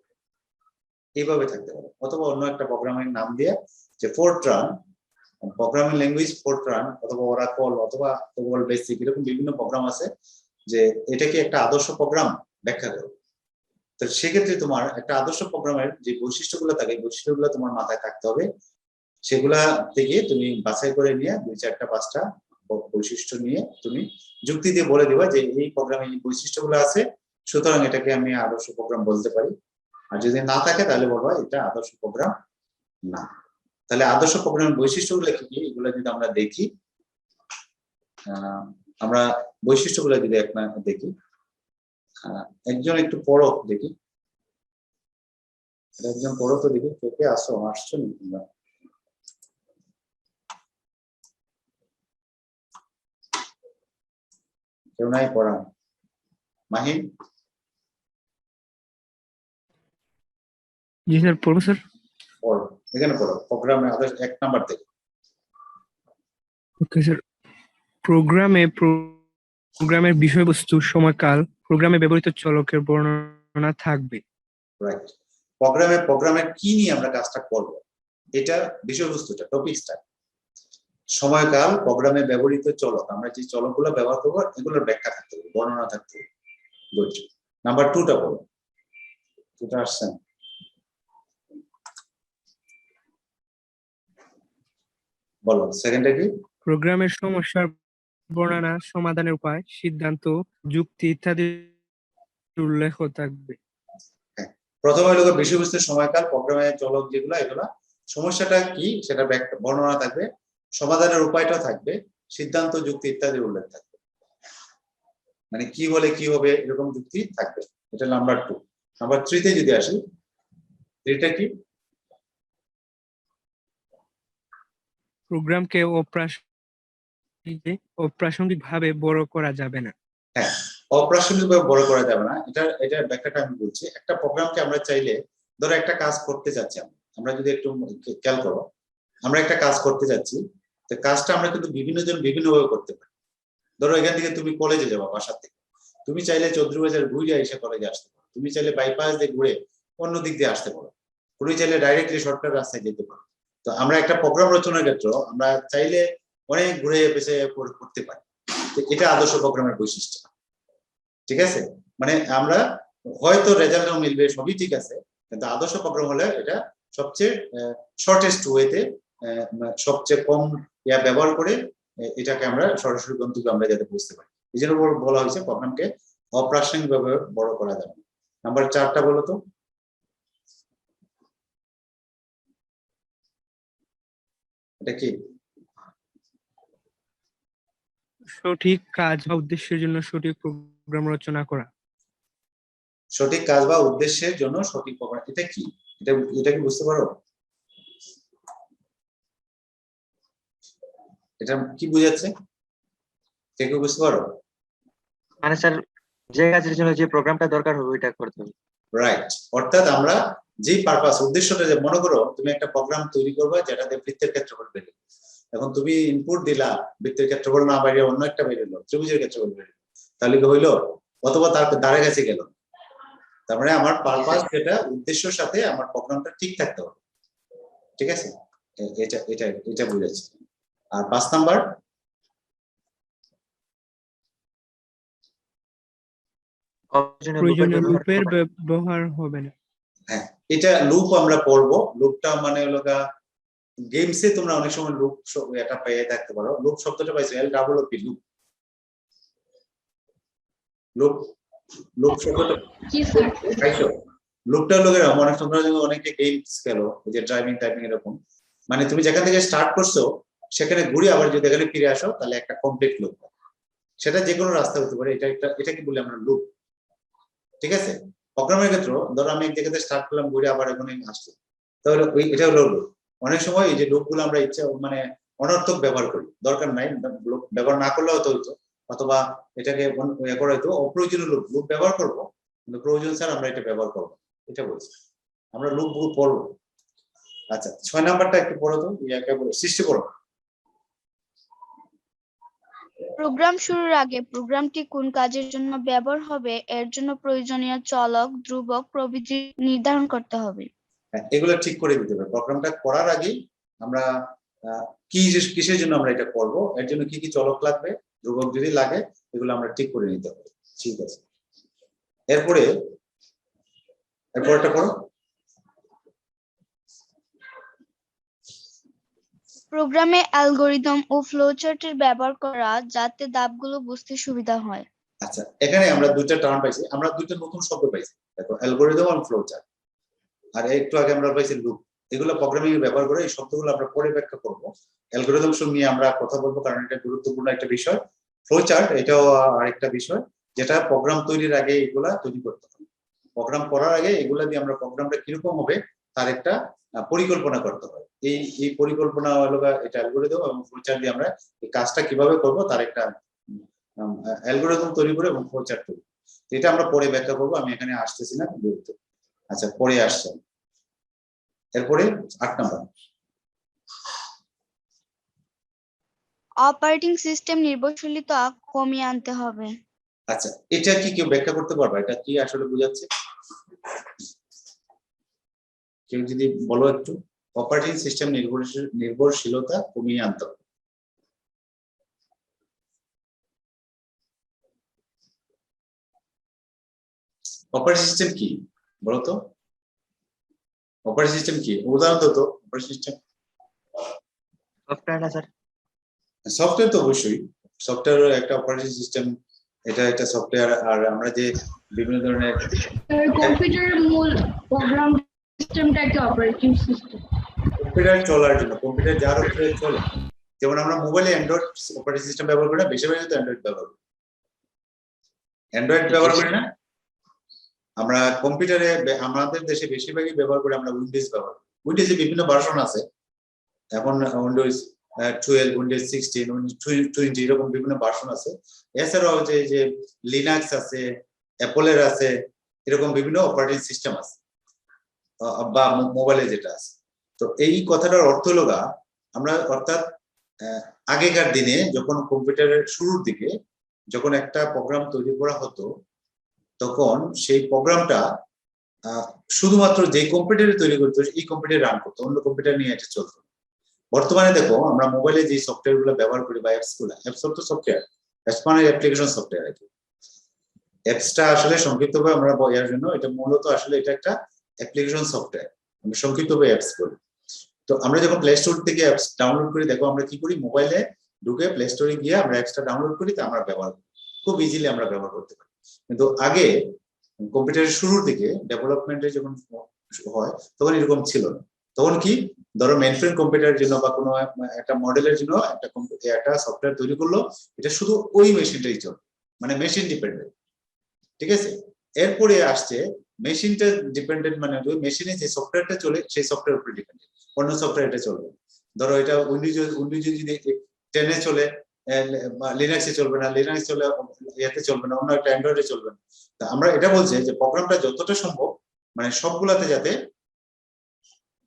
এইভাবে থাকতে পারে, অথবা অন্য একটা প্রোগ্রামের নাম দিয়ে যে ফোরট্রান প্রোগ্রামিং ল্যাঙ্গুয়েজ, ফোরট্রান অথবা ওরাকল অথবা কোবল বেসিক, এরকম বিভিন্ন প্রোগ্রাম আছে যে এটা কি একটা আদর্শ প্রোগ্রাম, ব্যাখ্যা করো। তো সেক্ষেত্রে তোমার একটা আদর্শ প্রোগ্রামের যে বৈশিষ্ট্যগুলো থাকে, বৈশিষ্ট্যগুলো তোমার মাথায় থাকতে হবে। সেগুলা থেকে তুমি বাছাই করে নিয়ে 2-4-5টা বৈশিষ্ট্য নিয়ে তুমি যুক্তি দিয়ে বলে দিবা যে এই প্রোগ্রামে এই বৈশিষ্ট্যগুলো আছে, সুতরাং এটাকে আমি আদর্শ প্রোগ্রাম বলতে পারি। আর যদি না থাকে তাহলে বলবো এটা আদর্শ প্রোগ্রাম না। তাহলে আদর্শ প্রোগ্রামের বৈশিষ্ট্যগুলো কি কি, এগুলো যদি আমরা দেখি, আমরা বৈশিষ্ট্যগুলো যদি দেখি, একজন একটু পড়ো দেখি, একজন পড়ো তো দেখি, কে আসছো না? কেউ নাই পড়া? মাহিন? জি স্যার, পড়বো স্যার। পড়ো, এখানে পড়ো, প্রোগ্রামে আদর্শ 1 নাম্বার থেকে। Okay sir. প্রোগ্রামের বিষয়বস্তু, সময়কাল, প্রোগ্রামে ব্যবহৃত চলকের বর্ণনা থাকবে। রাইট, প্রোগ্রামের কি নিয়ে আমরা কাজটা করব, এটা বিষয়বস্তুটা, টপিকসটা। সময়কাল, প্রোগ্রামে ব্যবহৃত চলক, আমরা যে চলকগুলো ব্যবহার করবো এগুলোর ব্যাখ্যা থাকতে হবে, বর্ণনা থাকতে হবে। গুড। নাম্বার 2টা বলো, 2টা আসছেন। বলো সেকেন্ডটা কি? প্রোগ্রামের সমস্যার বর্ণনা, সমাধানের উপায়, সিদ্ধান্ত, যুক্তি ইত্যাদি উল্লেখ থাকবে। প্রথমে হলো বিষয়বস্তুর সময়কাল, প্রোগ্রামের চলক যেগুলো, এগুলা সমস্যাটা কি সেটা বর্ণনা থাকবে, সমাধানের উপায়টা থাকবে, সিদ্ধান্ত, যুক্তি ইত্যাদি উল্লেখ থাকবে। মানে কি হলে কি হবে এরকম যুক্তি থাকবে। এটা নাম্বার 2। নাম্বার 3 তে যদি আসি, 3টা কি? প্রোগ্রামকে অপ্রাসঙ্গিকভাবে বড় করা যাবে না। হ্যাঁ, অপ্রাসঙ্গিকভাবে বড় করা যাবে না। এটার ব্যাখ্যাটা আমি বলছি। একটা প্রোগ্রামকে আমরা চাইলে, ধরো একটা কাজ করতে যাচ্ছি, আমরা যদি একটু খেয়াল করো, আমরা একটা কাজ করতে যাচ্ছি, তো কাজটা আমরা কিন্তু বিভিন্ন জন বিভিন্নভাবে করতে পারি। ধরো এখান থেকে তুমি কলেজে যাবা বাসা থেকে, তুমি চাইলে চৌধুরীবাজার ঘুরে এসে কলেজে আসতে পারো, তুমি চাইলে বাইপাস দিয়ে ঘুরে অন্য দিক দিয়ে আসতে পারো, তুমি চাইলে ডাইরেক্টলি শর্টকাট রাস্তায় যেতে পারো। তো আমরা একটা প্রোগ্রাম রচনার ক্ষেত্রে আমরা চাইলে অনেক ঘুরে পেছে করতে পারি। এটা আদর্শ প্রোগ্রামের বৈশিষ্ট্য। ঠিক আছে, মানে আমরা হয়তো রেজাল্টও মিলবে, সবই ঠিক আছে, কিন্তু আদর্শ প্রোগ্রাম হলে এটা সবচেয়ে শর্টেস্ট ওয়েতে, সবচেয়ে কম ব্যবহার করে এটাকে আমরা সরাসরি গন্তব্যে আমরা যাতে বুঝতে পারি। এই জন্য বলা হয়েছে প্রোগ্রামকে অপ্রাসঙ্গিকভাবে বড় করা যাবে না। নাম্বার 4টা বলো তো। এটা কি? সঠিক কাজ বা উদ্দেশ্যের জন্য সঠিক প্রোগ্রাম রচনা করা। সঠিক কাজ বা উদ্দেশ্যের জন্য সঠিক প্রোগ্রাম, এটা কি? এটা কি বুঝতে পারো? এটা কি বুঝাচ্ছে? কে কেউ বুঝতে পারো? মানে স্যার, যে কাজের জন্য যে প্রোগ্রামটা দরকার হবে ওইটা করতে হবে। রাইট। অর্থাৎ আমরা যে পারপাস, উদ্দেশ্যটা, যে মনে করো তুমি একটা প্রোগ্রাম তৈরি করবে যেটাতে বৃত্তের ক্ষেত্রফল বেরোবে, এখন তুমি ইনপুট দিলা, বৃত্তের ক্ষেত্রফল না বাইরে অন্য একটা বেরোলো, ত্রিভুজের ক্ষেত্রফল বেরোলো, তাহলে কি হইলো? অথবা তার ধারে কাছে গেল। তার মানে আমার পারপাস যেটা, উদ্দেশ্যের সাথে আমার প্রোগ্রামটা ঠিক থাকতে হবে। ঠিক আছে, এটা এটা এটা বুঝাচ্ছি। আর 5 নাম্বার, প্রয়োজনীয় লুপের ব্যবহার হবে না। হ্যাঁ, এটা লুপ আমরা পড়বো। লুপটা মানে হলো গেমসে তোমরা অনেক সময় লুপ এটা পেয়ে থাকতে পারো। লুপ শব্দটা পাইছো, LOOP, লুপ। লুপ লুপ শব্দটা জি স্যার। পাইছো? লুপটা হলো অনেক তোমরা অনেকে গেমস খেলো, যে ড্রাইভিং টাইপিং এরকম, মানে তুমি যেখান থেকে স্টার্ট করছো সেখানে ঘুরে আবার যদি এখানে ফিরে আসো তাহলে একটা কমপ্লিট লুপ। সেটা যে কোনো রাস্তা হতে পারে। এটা কি বলি আমরা? লুপ। ঠিক আছে, প্রোগ্রামের ক্ষেত্রে ধরো আমি এক জায়গাতে স্টার্ট করলাম, ঘুরে আবার এখানে আসছি, তাহলে এটা হলো লুপ। অনেক সময় এই যে লুপ গুলো আমরা ইচ্ছা মানে অনর্থক ব্যবহার করি, দরকার নাই, ব্যবহার না করলেও তো হইতো, অথবা এটাকে করা হইতো। অপ্রয়োজনীয় লুপ ব্যবহার করবো, কিন্তু প্রয়োজন স্যার আমরা এটা ব্যবহার করবো, এটা বলছি। আমরা লুপ পড়বো। আচ্ছা, 6 নাম্বারটা একটু পড়ো তো, সৃষ্টি করো। প্রোগ্রাম শুরুর আগে প্রোগ্রামটি কোন কাজের জন্য ব্যবহার হবে এর জন্য প্রয়োজনীয় চলক, ধ্রুবক প্রভৃতি নির্ধারণ করতে হবে। এগুলো ঠিক করে দিতে হবে। প্রোগ্রামটা করার আগেই আমরা কিসের জন্য আমরা এটা করব, এর জন্য কি কি চলক লাগবে, ধ্রুবক যদি লাগে, এগুলো আমরা ঠিক করে নিতে হবে। ঠিক আছে, এরপরটা করো। প্রোগ্রামে অ্যালগরিদম ও ফ্লোচার্টের ব্যবহার করা যাতে ধাপগুলো বুঝতে সুবিধা হয়। আচ্ছা, এখানে আমরা দুইটা টার্ম পাইছি, আমরা দুইটা নতুন শব্দ পাইছি। দেখো, অ্যালগরিদম আর ফ্লোচার্ট, আর একটু আগে আমরা পাইছি লুপ। এগুলো প্রোগ্রামিং এ ব্যবহার করে, এই শব্দগুলো আমরা পরে ব্যাখ্যা করবো। অ্যালগরিদম নিয়ে আমরা কথা বলবো, কারণ এটা গুরুত্বপূর্ণ একটা বিষয়। ফ্লোচার্ট এটাও আরেকটা বিষয়, যেটা প্রোগ্রাম তৈরির আগে এগুলা তৈরি করতে হবে। প্রোগ্রাম করার আগে এগুলা দিয়ে আমরা প্রোগ্রামটা কিরকম হবে তার একটা পরিকল্পনা করতে হয়। এই পরিকল্পনা হলো এটা অ্যালগরিদম এবং ফ্লোচার্ট দিয়ে আমরা এই কাজটা কিভাবে করব তার একটা অ্যালগরিদম তৈরি করে এবং ফ্লোচার্ট তৈরি। এটা আমরা পরে ব্যাখ্যা করবো, আমি এখানে আসতেছি না। আচ্ছা, পরে আসছে। এরপরে 8 নাম্বার, অপারেটিং সিস্টেম নির্ভরশীলতা কমিয়ে আনতে হবে। আচ্ছা, এটা কি কেউ ব্যাখ্যা করতে পারবে? এটা কি আসলে বোঝাচ্ছে? কেউ যদি বলো একটু। অপারেটিং সিস্টেম নির্ভরশীলতা কমিয়ে আনতে হবে। অপারেটিং সিস্টেম কি বলো তো? অপারেটিং সিস্টেম কি? উদাহরণ দাও তো অপারেটিং সিস্টেম। সফটওয়্যার না স্যার? সফটওয়্যার তো অবশ্যই, সফটওয়্যার একটা অপারেটিং সিস্টেম, এটা একটা সফটওয়্যার। আর আমরা যে বিভিন্ন ধরনের কম্পিউটারের মূল প্রোগ্রাম সিস্টেমটা একটা অপারেটিং সিস্টেম। কম্পিউটার চলার জন্য, কম্পিউটার যার উপরে চলে, যেমন আমরা মোবাইলে অ্যান্ড্রয়েড অপারেটিং সিস্টেম ব্যবহার করি না, বেশিরভাগই তো অ্যান্ড্রয়েড ব্যবহার করি। অ্যান্ড্রয়েড ব্যবহার করি না আমরা কম্পিউটারে, আমাদের দেশে বেশিরভাগই ব্যবহার করি আমরা উইন্ডোজ ব্যবহার করি। উইন্ডোজে বিভিন্ন ভার্সন আছে, এখন উইন্ডোজ 12, উইন্ডোজ 16, উইন্ডোজ 20 এরকম বিভিন্ন ভার্সন আছে। এছাড়াও যে লিনাক্স আছে, অ্যাপলের আছে, এরকম বিভিন্ন অপারেটিং সিস্টেম আছে বা মোবাইলে যেটা আছে। তো এই কথাটার অর্থ হলো আমরা, অর্থাৎ আগেকার দিনে যখন কম্পিউটারের শুরুর দিকে যখন একটা প্রোগ্রাম তৈরি করা হতো, তখন সেই প্রোগ্রামটা শুধুমাত্র যে কম্পিউটারে তৈরি করতো এই কম্পিউটারে রান করতো, অন্য কম্পিউটার নিয়ে এটা চলতো। বর্তমানে দেখো আমরা মোবাইলে যে সফটওয়্যার গুলো ব্যবহার করি বা অ্যাপস গুলো, অ্যাপস তো সফটওয়্যার, অ্যাপস মানে অ্যাপ্লিকেশন সফটওয়্যার আর কি। অ্যাপসটা আসলে সংক্ষিপ্তভাবে আমরা এর জন্য এটা মূলত আসলে এটা একটা অ্যাপ্লিকেশন সফটওয়্যার, আমরা সংক্ষিপ্তভাবে অ্যাপস বলি। তো আমরা যখন প্লে স্টোর থেকে অ্যাপস ডাউনলোড করি, দেখো আমরা কি করি, মোবাইলে ঢুকে প্লে স্টোরে গিয়ে আমরা অ্যাপসটা ডাউনলোড করি, তা আমরা ব্যবহার করি, খুব ইজিলি আমরা ব্যবহার করতে পারি। কিন্তু আগে কম্পিউটারের শুরুর দিকে ডেভেলপমেন্টে যখন হয় তখন এরকম ছিল না। তখন কি, ধরো মেইনফ্রেম কম্পিউটারের জন্য বা কোনো একটা মডেলের জন্য একটা সফটওয়্যার তৈরি করলো, এটা শুধু ওই মেশিনটাই চলে, মানে মেশিন ডিপেন্ডেন্ট, ঠিক আছে। এরপরে আসছে মেশিনটা ডিপেন্ডেন্ট, মানে ওই মেশিনে যে সফটওয়্যারটা চলে সেই সফটওয়্যার উপরে ডিপেন্ডেন্ট, অন্য সফটওয়্যার এটা চলবে। ধরো এটা উইন্ডোজ যদি 10-এ চলে, লিনাক্সে চলবে না, লিনাক্স চলে ইয়াতে চলবে না, অন্য একটা অ্যান্ড্রয়েডে চলবে না। তা আমরা এটা বলছি যে প্রোগ্রামটা যতটা সম্ভব মানে সবগুলাতে যাতে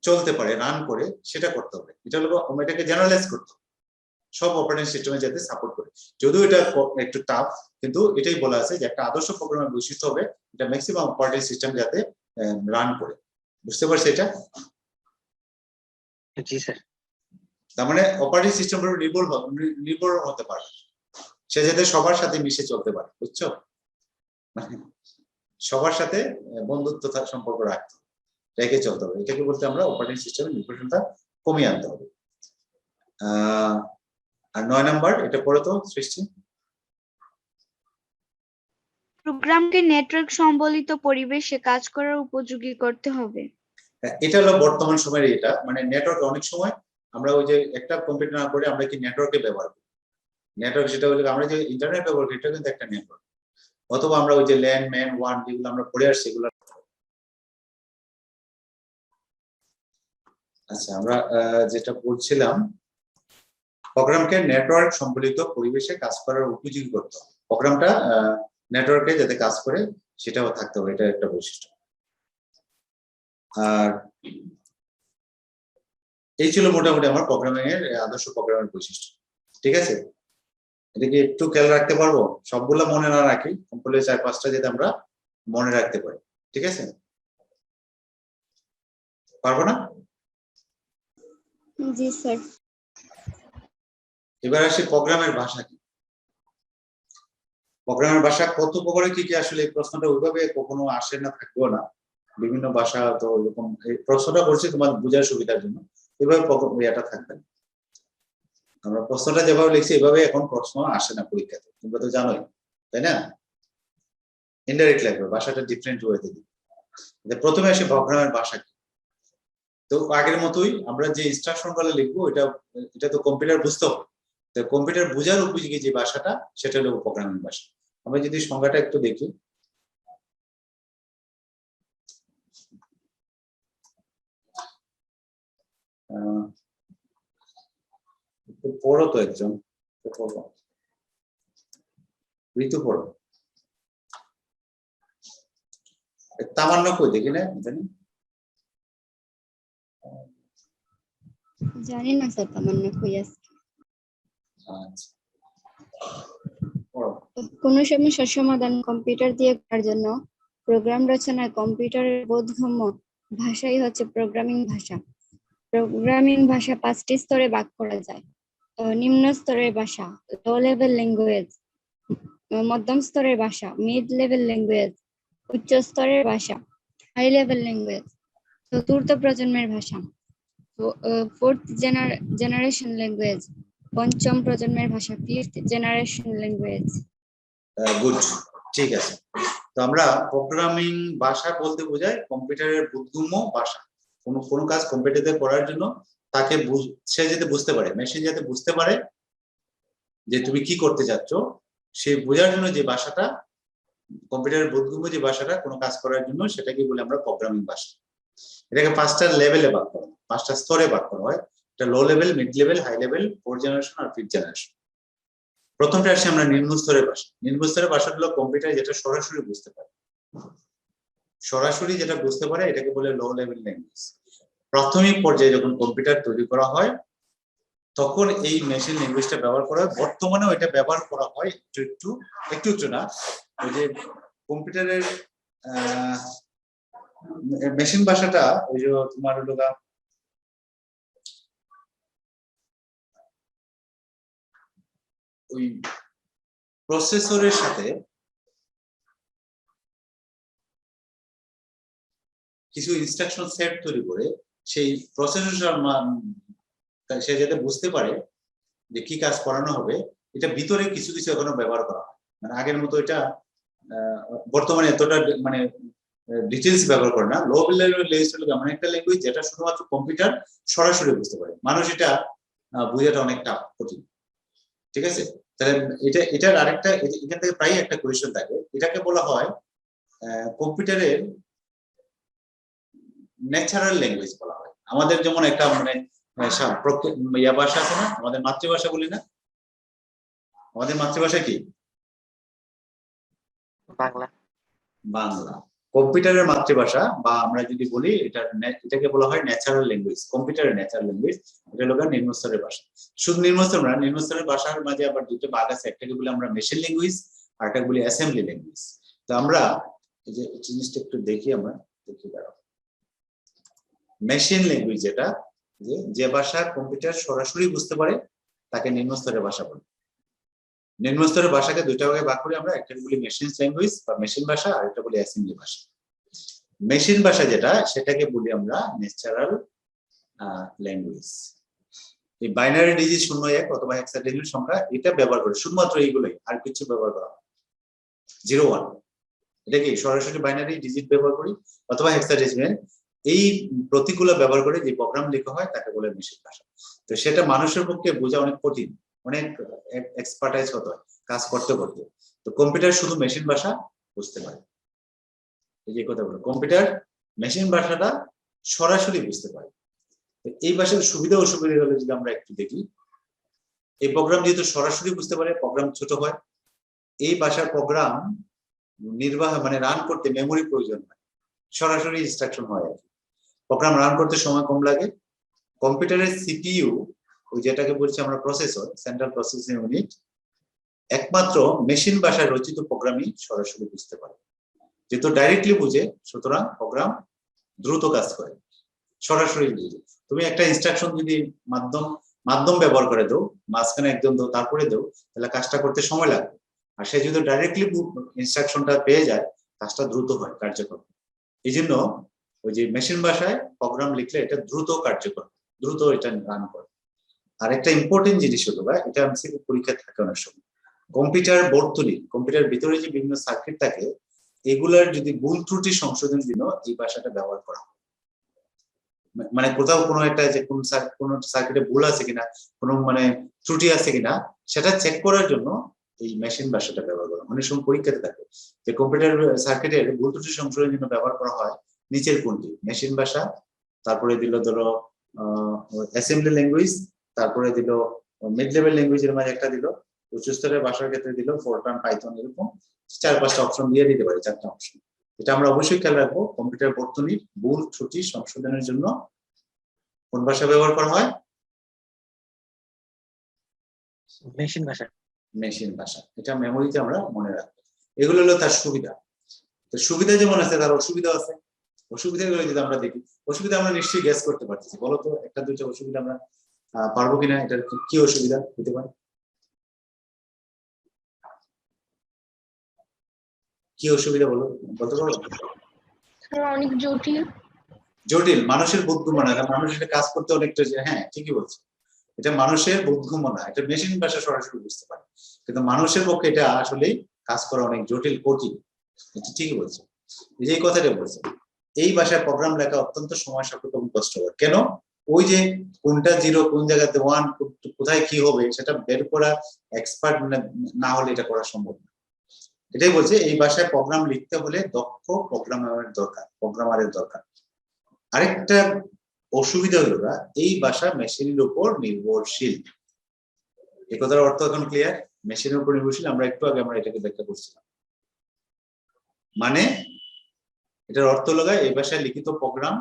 চলতে পারে, রান করে, সেটা করতে হবে। এটা হলো এটাকে জেনারেলাইজ করতে হবে, সব অপারেটিং সিস্টেমে যাতে সাপোর্ট করে। যদিও এটা একটু টাফ, কিন্তু এটাই বলা আছে যে একটা আদর্শ প্রোগ্রামের বৈশিষ্ট্য হবে এটা ম্যাক্সিমাম অপারেটিং সিস্টেম যাতে রান করে। বুঝতে পারছি এটা? জি স্যার। তার মানে অপারেটিং সিস্টেম নির্ভর হতে পারে, সে যাতে সবার সাথে মিশে চলতে পারে, বুঝছো? মানে সবার সাথে বন্ধুত্ব সম্পর্ক রাখতে হবে, রেখে চলতে হবে। এটাকে বলতে আমরা অপারেটিং সিস্টেমের নির্ভরশীলতা কমিয়ে আনতে হবে। আর 9 নাম্বার, এটা পড়ে তো সৃষ্টি। প্রোগ্রামকে নেটওয়ার্ক সম্বলিত পরিবেশে কাজ করার উপযোগী করতে হবে। এটা হলো বর্তমান সময়ের, এটা মানে নেটওয়ার্ক। অনেক সময় আমরা ওই যে একটা কম্পিউটার না করে আমরা কি নেটওয়ার্কে ব্যবহার করি, নেটওয়ার্ক সেটা হলো আমরা যে ইন্টারনেট ব্যবহার করি, এটা কিন্তু একটা নেটওয়ার্ক। অথবা আমরা ওই যে ল্যান ম্যান ওয়ান যেগুলো আমরা পড়ে আসছি এগুলো। আচ্ছা, আমরা যেটা বলছিলাম, প্রোগ্রামকে নেটওয়ার্ক সম্বলিত পরিবেশে কাজ করার উপযোগী করতে হবে। প্রোগ্রামটা নেটওয়ার্কে যাতে কাজ করে সেটাও থাকতে হবে, এটা একটা বৈশিষ্ট্য। আর এই ছিল মোটামুটি আমার প্রোগ্রামিং এর আদর্শ প্রোগ্রামের বৈশিষ্ট্য, ঠিক আছে। এটা কি একটু খেয়াল রাখতে পারবো? সবগুলো মনে না রাখি, কমপক্ষে 4-5টা যাতে আমরা মনে রাখতে পারি, ঠিক আছে? পারবো না? জি স্যার। এবার আসি প্রোগ্রামের ভাষা কি। প্রোগ্রামের ভাষা কত প্রকারের কি কি, আসলে এই প্রশ্নটা ওইভাবে কখনো আসে না, থাকবেও না। বিভিন্ন ভাষা তো এরকম, এই প্রশ্নটা করছি তোমার বোঝার সুবিধার জন্য, এভাবে এটা থাকবে না। আমরা প্রশ্নটা যেভাবে লিখছি এভাবে এখন প্রশ্ন আসে না পরীক্ষাতে, তোমরা তো জানোই, তাই না? ইনডাইরেক্ট লাগবে, ভাষাটা ডিফারেন্ট ওয়েতে দিই। প্রথমে আসে প্রোগ্রামের ভাষা কি। তো আগের মতোই আমরা যে ইনস্ট্রাকশন গুলো লিখবো, এটা তো কম্পিউটার বুঝতে হবে। তো কম্পিউটার বোঝার উপযোগী যে ভাষাটা, সেটা হলো প্রোগ্রামিং ভাষা। আমরা যদি সংজ্ঞাটা একটু দেখি, পড়ো তো একজন, ঋতু পড়ো। তামান্না কই দেখি না, জানি জানি না স্যার, তামান্না কই আছে। আচ্ছা, পড়ো। কোনো সমস্যার সমাধান কম্পিউটার দিয়ে করার জন্য প্রোগ্রাম রচনায় কম্পিউটারের বোধগম্য ভাষাই হচ্ছে প্রোগ্রামিং ভাষা। প্রোগ্রামিং ভাষা 5টি স্তরে ভাগ করা যায়। নিম্ন স্তরের ভাষা, লো লেভেল ল্যাঙ্গুয়েজ, মধ্যম স্তরের ভাষা, মিড লেভেল ল্যাঙ্গুয়েজ, উচ্চ স্তরের ভাষা, হাই লেভেল ল্যাঙ্গুয়েজ, চতুর্থ প্রজন্মের ভাষা, ফোর্থ জেনারেশন ল্যাঙ্গুয়েজ, পঞ্চম প্রজন্মের ভাষা, ফিফথ জেনারেশন ল্যাঙ্গুয়েজ। গুড, ঠিক আছে। তো আমরা প্রোগ্রামিং ভাষা বলতে বোঝায় কম্পিউটারের বোধগম্য ভাষা। কোনো কাজ কম্পিউটারে করার জন্য তাকে সে যাতে বুঝতে পারে, মেশিন যাতে বুঝতে পারে যে তুমি কি করতে যাচ্ছ, সে বোঝার জন্য যে ভাষাটা, কম্পিউটারের বোধগম্য যে ভাষাটা কোনো কাজ করার জন্য, সেটাকে বলে আমরা প্রোগ্রামিং ভাষা। এটাকে 5টা লেভেলে ভাগ করা হয়, 5টা স্তরে ভাগ করা হয়। এটা low level, mid level, high level, fourth generation আর ফিফথ জেনারেশন। প্রথমটা আসছে আমরা নিম্ন স্তরের ভাষা। নিম্ন স্তরের ভাষাগুলো কম্পিউটার যেটা সরাসরি বুঝতে পারে, সরাসরি যেটা বুঝতে পারে এটাকে বলে লো লেভেল ল্যাঙ্গুয়েজ। প্রাথমিক পর্যায়ে যখন কম্পিউটার তৈরি করা হয় তখন এই মেশিন ল্যাঙ্গুয়েজটা ব্যবহার করা হয়। বর্তমানেও এটা ব্যবহার করা হয় একটু না। ওই যে কম্পিউটারের মেশিন ভাষাটা, ওই যে তোমার হলো ওই প্রসেসরের সাথে কিছু ইনস্ট্রাকশন সেট তৈরি করে সেই প্রসেসর সে যাতে বুঝতে পারে যে কি কাজ করানো হবে, এটা ভিতরে কিছু কিছু এখনো ব্যবহার করা হয়। মানে আগের মতো এটা বর্তমানে এতটা মানে ডিটেলস ব্যবহার করে না। লো লেভেল এমন একটা ল্যাঙ্গুয়েজ যেটা শুধুমাত্র কম্পিউটার সরাসরি বুঝতে পারে, মানুষ এটা বোঝাটা অনেকটা কঠিন। ঠিক আছে, তাহলে এটার আরেকটা, এখান থেকে প্রায় একটা কোয়েশ্চেন থাকে, এটাকে বলা হয় কম্পিউটারের ন্যাচারাল ল্যাঙ্গুয়েজ বলা হয়। আমাদের যেমন একটা মানে ভাষা আছে না, আমাদের মাতৃভাষা বলি না, আমাদের মাতৃভাষা কি? বাংলা। বাংলা। কম্পিউটারের মাতৃভাষা, বা আমরা যদি বলি এটাকে বলা হয় ন্যাচারাল ল্যাঙ্গুয়েজ। কম্পিউটারের ন্যাচারাল ল্যাঙ্গুয়েজ এটা হলো নিম্ন স্তরের ভাষা। শুধু নিম্ন স্তরের ভাষার মাঝে আবার দুটো ভাগ আছে, একটাকে বলি আমরা মেশিন ল্যাঙ্গুয়েজ আর একটাকে বলি অ্যাসেম্বলি ল্যাঙ্গুয়েজ। তো আমরা এই যে জিনিসটা একটু দেখি, আমরা দেখি দাঁড়াও। মেশিন ল্যাঙ্গুয়েজ যেটা, যে ভাষা কম্পিউটার সরাসরি বুঝতে পারে তাকে নিম্ন স্তরের ভাষা বলে। নিম্ন স্তরের ভাষাকে দুইটা ভাগে ভাগ করি আমরা, একটা বলি মেশিন ল্যাঙ্গুয়েজ বা মেশিন ভাষা, আর একটা বলি অ্যাসেম্বলি ভাষা। মেশিন ভাষা যেটা, সেটাকে বলি আমরা ন্যাচারাল ল্যাঙ্গুয়েজ। এই বাইনারি ডিজিট 0-1 অথবা হেক্সাডেসিমাল সংখ্যা এটা ব্যবহার করে, শুধুমাত্র এইগুলোই, আর কিছু ব্যবহার করা হয় 0-1। এটা কি সরাসরি বাইনারি ডিজিট ব্যবহার করি অথবা হেক্সাডেসিমাল, এই প্রতীকগুলো ব্যবহার করে যে প্রোগ্রাম লেখা হয় তাকে বলে মেশিন ভাষা। তো সেটা মানুষের পক্ষে বোঝা অনেক কঠিন, অনেক এক্সপার্টাইজ হতে হয় কাজ করতে করতে। তো কম্পিউটার শুধু মেশিন ভাষা বুঝতে পারে। এই যে কথা বলো, কম্পিউটার মেশিন ভাষাটা সরাসরি বুঝতে পারে। এই ভাষার সুবিধা অসুবিধাগুলো যদি আমরা একটু দেখি, এই প্রোগ্রাম যেহেতু সরাসরি বুঝতে পারে, প্রোগ্রাম ছোট হয়। এই ভাষার প্রোগ্রাম মানে রান করতে মেমোরি প্রয়োজন হয়, সরাসরি ইনস্ট্রাকশন হয় আর কি। প্রোগ্রাম রান করতে সময় কম লাগে। কম্পিউটারের সিপিইউ, ওই যেটাকে বলছি আমরা প্রসেসর, সেন্ট্রাল প্রসেসিং ইউনিট, একমাত্র মেশিন ভাষায় রচিত প্রোগ্রামই সরাসরি বুঝতে পারে। যেহেতু ডাইরেক্টলি বুঝে, সুতরাং প্রোগ্রাম দ্রুত কাজ করে, সরাসরি বুঝে। তুমি একটা ইনস্ট্রাকশন যদি মাধ্যম ব্যবহার করে দাও, মাঝখানে একদম দাও তারপরে দাও, তাহলে কাজটা করতে সময় লাগবে। আর সে যদি ডাইরেক্টলি ইনস্ট্রাকশনটা পেয়ে যায়, কাজটা দ্রুত হয়, কার্যকর। এই জন্য ওই যে মেশিন ভাষায় প্রোগ্রাম লিখলে এটা দ্রুত কার্যকর, দ্রুত এটা রান করে। আর একটা ইম্পর্টেন্ট জিনিস হলো, এটা এমসিকিউ পরীক্ষায় থাকে অনেক সময়, কম্পিউটার বর্তনী, কম্পিউটার ভিতরে যে বিভিন্ন সার্কিট থাকে, এগুলার যদি ভুল ত্রুটি সংশোধনের জন্য এই ভাষাটা ব্যবহার করা হয়। মানে কোথাও কোনো একটা যে কোন সার্কিটে ভুল আছে কিনা, কোনো মানে ত্রুটি আছে কিনা, সেটা চেক করার জন্য এই মেশিন ভাষাটা ব্যবহার করা। অনেক সময় পরীক্ষাতে থাকে যে কম্পিউটার সার্কিটের ভুল ত্রুটি সংশোধনের জন্য ব্যবহার করা হয় নিচের কোনটি, মেশিন ভাষা, তারপরে দিল ধরো অ্যাসেম্বলি ল্যাঙ্গুয়েজ, তারপরে দিল মিড লেভেল ল্যাঙ্গুয়েজের মাঝে একটা দিল, উচ্চ স্তরের ভাষার ক্ষেত্রে দিল ফোরট্রান, পাইথন, এরকম 4-5টা অপশন দিয়ে দিতে পারে, 4টা অপশন। এটা আমরা অবশ্যই খেয়াল রাখবো, কম্পিউটার বর্তনীর ভুল ত্রুটি সংশোধনের জন্য কোন ভাষা ব্যবহার করা হয়? মেশিন ভাষা। মেশিন ভাষা। এটা মেমোরিতে আমরা মনে রাখবো। এগুলো হলো তার সুবিধা। তো সুবিধা যেমন আছে, তার অসুবিধা আছে। অসুবিধাগুলো যদি আমরা দেখি, অসুবিধা আমরা নিশ্চয়ই গ্যাস করতে পারতেছি। বলো তো, একটা দুইটা অসুবিধা আমরা পারবো কিনা, এটার কি অসুবিধা হতে পারে? কি অসুবিধা বলো, বলতে পারো? স্যার অনেক জটিল। জটিল, মানুষের বোধগম্য না, মানুষ এটা কাজ করতে অনেকটা, হ্যাঁ ঠিকই বলছো, এটা মানুষের বোধগম্য না, এটা মেশিন ভাষা সরাসরি বুঝতে পারে, কিন্তু মানুষের পক্ষে এটা আসলে কাজ করা অনেক জটিল, কঠিন। এটা ঠিকই বলছো, এই যে এই কথাটা বলছো, এই ভাষায় প্রোগ্রাম লেখা অত্যন্ত সময় সাপেক্ষ এবং কষ্টকর। কেন? ওই যে কোনটা জিরো, কোন জায়গাতে ওয়ান, কোথায় কি হবে সেটা বের করা এক্সপার্ট না হলে এটা করা সম্ভব না। এটাই বলছে এই ভাষায় প্রোগ্রাম লিখতে হলে দক্ষ প্রোগ্রামারের দরকার। আরেকটা অসুবিধা হলো না, এই ভাষা মেশিনের উপর নির্ভরশীল। এই কথার অর্থ এখন ক্লিয়ার? মেশিনের উপর নির্ভরশীল, আমরা একটু আগে আমরা এটাকে ব্যাখ্যা করছিলাম। মানে এটার অর্থ হলো এই ভাষায় লিখিত প্রোগ্রাম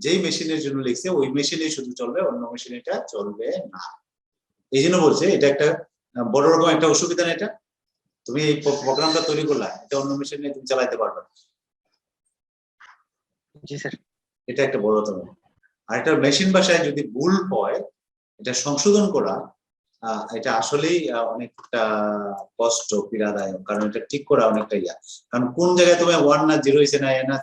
যেই মেশিনের জন্য লিখছে ওই মেশিনে শুধু চলবে, অন্য মেশিনে এটা চলবে না। এই জন্য বলছে এটা একটা বড় রকম একটা অসুবিধা না, এটা তুমি এই প্রোগ্রামটা তৈরি করলা, এটা অন্য মেশিনে তুমি চালাইতে পারবে না। জি স্যার। এটা একটা বড়তম। আর এটা মেশিন ভাষায় যদি ভুল হয় এটা সংশোধন করা, এটা আসলেই অনেকটা কষ্ট, পীড়াদায়ক, কারণ এটা ঠিক করা অনেকটা ইয়া। কারণ কোন জায়গায় তোমার ওয়ান না জিরো হয়েছে না এনা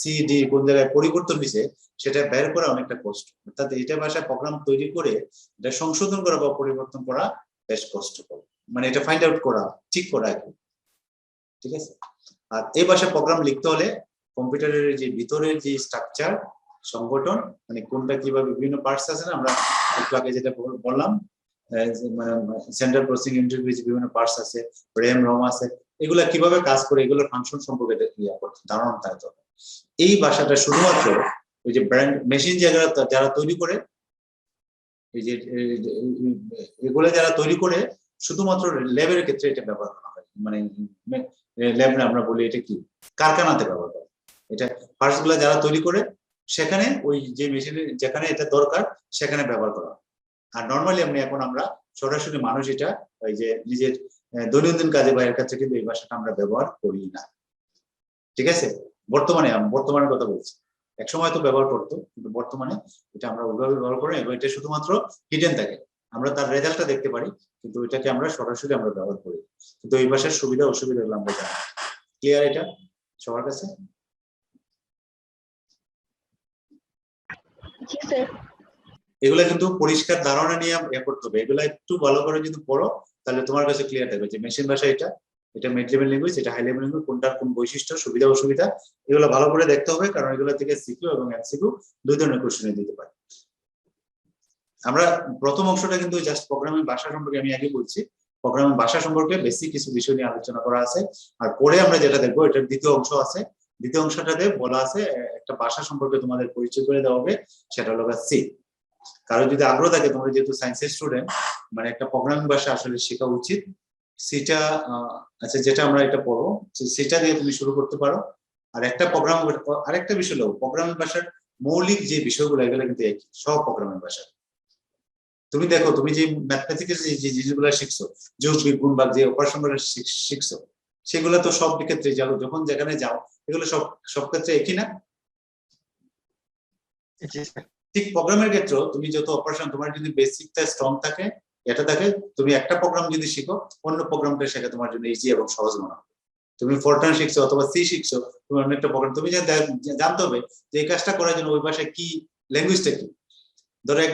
সিডি কোন জায়গায় পরিবর্তন হয়েছে সেটা বের করা অনেকটা কষ্ট। অর্থাৎ এটা ভাষায় প্রোগ্রাম তৈরি করে এটা সংশোধন করা বা পরিবর্তন করা বেশ কষ্টকর, মানে এটা ফাইন্ড আউট করা, ঠিক করা আর কি। ঠিক আছে। আর এই ভাষায় প্রোগ্রাম লিখতে হলে কম্পিউটারের যে ভিতরের যে স্ট্রাকচার, সংগঠন, মানে কোনটা কিভাবে বিভিন্ন পার্টস আছে না, আমরা একটু আগে যেটা বললাম, সেন্ট্রাল প্রসেসিং ইউনিটের যে বিভিন্ন পার্টস আছে, র্যাম রম আছে, এগুলা কিভাবে কাজ করে, এগুলোর ফাংশন সম্পর্কে ধারণা থাকতে হবে। এই ভাষাটা শুধুমাত্র ওই যে ব্র্যান্ড মেশিন যারা তৈরি করে, এই যে এগুলো যারা তৈরি করে শুধুমাত্র ল্যাবের ক্ষেত্রে এটা ব্যবহার করা হয়, মানে ল্যাব না আমরা বলি এটা কি কারখানাতে ব্যবহার করা। এটা পার্টস গুলা যারা তৈরি করে সেখানে ওই যে মেশিনের যেখানে এটা দরকার সেখানে ব্যবহার করা হয়। আর নর্মালি এখন আমরা সরাসরি মানুষ এটা ওই যে নিজের দৈনন্দিন কাজে বা এর কাছে কিন্তু এই ভাষাটা আমরা ব্যবহার করি না। ঠিক আছে, বর্তমানের কথা বলছি, এক সময় তো ব্যবহার করতো, কিন্তু বর্তমানে এটা আমরা ওইভাবে ব্যবহার করি এবং এটা শুধুমাত্র হিডেন থাকে, আমরা তার রেজাল্টটা দেখতে পারি, কিন্তু এটাকে আমরা সরাসরি আমরা ব্যবহার করি। কিন্তু এই ভাষার সুবিধা অসুবিধা গুলো আমরা জানি। ক্লিয়ার এটা সবার কাছে? জি স্যার। এগুলা কিন্তু পরিষ্কার ধারণা নিয়ে করতে হবে, এগুলা একটু ভালো করে যদি পড়ো তাহলে তোমার কাছে ক্লিয়ার থাকবে যে মেশিন ভাষা এটা মিড লেভেল ল্যাঙ্গুয়েজ, এটা হাই লেভেল ল্যাঙ্গুয়েজ, কোনটার কোন বৈশিষ্ট্য, সুবিধা অসুবিধা, এগুলো ভালো করে দেখতে হবে, কারণ এগুলো থেকে সিকিউ এবং এমসিকিউ দুই ধরনের কোশ্চেন দিতে পারে। আমরা প্রথম অংশটা কিন্তু জাস্ট প্রোগ্রামিং ভাষা সম্পর্কে আমি আগে বলছি, প্রোগ্রামিং ভাষা সম্পর্কে বেসিক কিছু বিষয় নিয়ে আলোচনা করা আছে। আর পরে আমরা যেটা দেখবো এটার দ্বিতীয় অংশ আছে, দ্বিতীয় অংশটাতে বলা আছে একটা ভাষা সম্পর্কে তোমাদের পরিচয় করে দেওয়া হবে, সেটা হলো সি। কারো যদি আগ্রহ থাকে, তোমরা যেহেতু সায়েন্সের স্টুডেন্ট, মানে একটা প্রোগ্রামিং ভাষা আসলে শেখা উচিত। সেটা আচ্ছা যেটা আমরা এটা পড়বো সেটা দিয়ে তুমি শুরু করতে পারো। আর আরেকটা বিষয় হলো প্রোগ্রামিং ভাষার মৌলিক যে বিষয়গুলো এগুলো কিন্তু একই সব প্রোগ্রামিং ভাষা। তুমি দেখো তুমি যে ম্যাথমেটিক্স যে জিনিসগুলো শিখছো, যোগ বিগুণ বা যে অপারেশন গুলো শিখছো, সেগুলো তো সব ক্ষেত্রে যাও, যখন যেখানে যাও এগুলো সব ক্ষেত্রে একই না? ঠিক প্রোগ্রামের ক্ষেত্রেও তুমি যত অপারেশন, তোমার যদি বেসিকটা স্ট্রং থাকে, এটা থাকে, তুমি একটা প্রোগ্রাম যদি শিখো অন্য প্রোগ্রামটা শেখা তোমার জন্য ইজি এবং সহজ মনে হবে। তুমি ফরট্রান শিখছো অথবা সি শিখছো, তুমি অন্য একটা প্রোগ্রাম তুমি জানতে হবে যে এই কাজটা করার জন্য ওই ভাষায় কি ল্যাঙ্গুয়েজটা কি। ধরো এক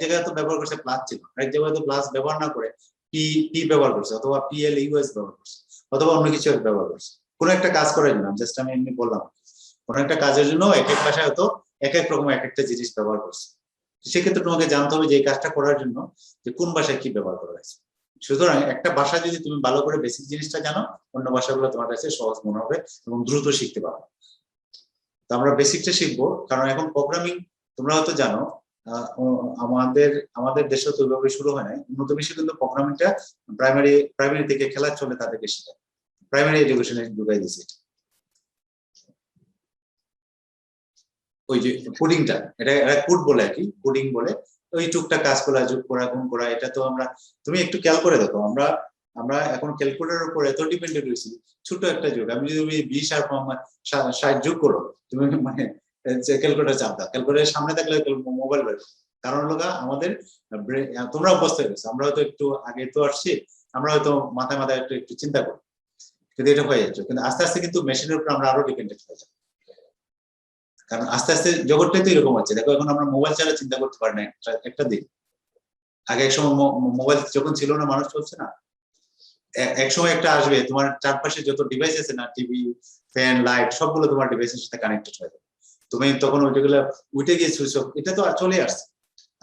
জায়গায় তো ব্যবহার করছে প্লাস ছিল, এক জায়গায় তো প্লাস ব্যবহার না করে পি ব্যবহার করছে, অথবা পিএল ইউএস ব্যবহার করছে, অথবা অন্য কিছু ব্যবহার করছে কোনো একটা কাজ করার জন্য। জাস্ট আমি এমনি বললাম, কোনো একটা কাজের জন্য এক এক ভাষায় হয়তো এক এক রকম এক একটা জিনিস ব্যবহার করছে। সেক্ষেত্রে তোমাকে জানতে হবে যে এই কাজটা করার জন্য যে কোন ভাষায় কি ব্যবহার করা হয়েছে। সুতরাং একটা ভাষা যদি তুমি ভালো করে বেসিক জিনিসটা জানো, অন্য ভাষাগুলো তোমার কাছে সহজ মনে হবে এবং দ্রুত শিখতে পারবে। তো আমরা বেসিকটা শিখবো, কারণ এখন প্রোগ্রামিং তোমরা হয়তো জানো আমাদের দেশে তো ওইভাবে শুরু হয় নাই। উন্নত বিশ্বে কিন্তু প্রোগ্রামিংটা প্রাইমারি থেকে খেলার চলে তাদেরকে শেখায়, প্রাইমারি এডুকেশনে ঢুকাই দিয়েছে। ওই যে কোডিংটা, এটা কোড বলে আর কি, কোডিং বলে ওই টুকটা কাজ করা, যোগ করা, গুণ করা, এটা তো তুমি একটু খেয়াল করে দেখো, আমরা এখন ক্যালকুলেটরের উপর এত ডিপেন্ডেন্ট হয়েছি। ছোট একটা যোগ আমি যদি তুমি 20 আর 60 যোগ করো, তুমি মানে ক্যালকুলেটর চাপ দাও, ক্যালকুলেটরের সামনে থাকলে মোবাইল বের। কারণ হলো আমাদের তোমরা অভ্যস্ত হয়ে গেছো, আমরা হয়তো একটু আগে তো আসছি, আমরা হয়তো মাথায় একটু চিন্তা করি, কিন্তু এটা হয়ে যাচ্ছে, কিন্তু আস্তে আস্তে কিন্তু মেশিনের উপর আমরা আরো ডিপেন্ডেন্ট হয়ে যাবো, কারণ আস্তে আস্তে জগৎটাই তো এরকম হচ্ছে। দেখো এখন আমরা মোবাইল ছাড়া চিন্তা করতে পারি না একটা দিন। আগে এক সময় মোবাইল যখন ছিল না, মানুষ চলছে না, এক সময় একটা আসবে, তোমার চারপাশে যত ডিভাইস আছে না, টিভি, ফ্যান, লাইট, সবগুলো তোমার ডিভাইসের সাথে কানেক্টেড হয়ে যাবে। তুমি তখন ওইটাগুলো উঠে গিয়ে সুইচ অফ, এটা তো আর চলে আসছে।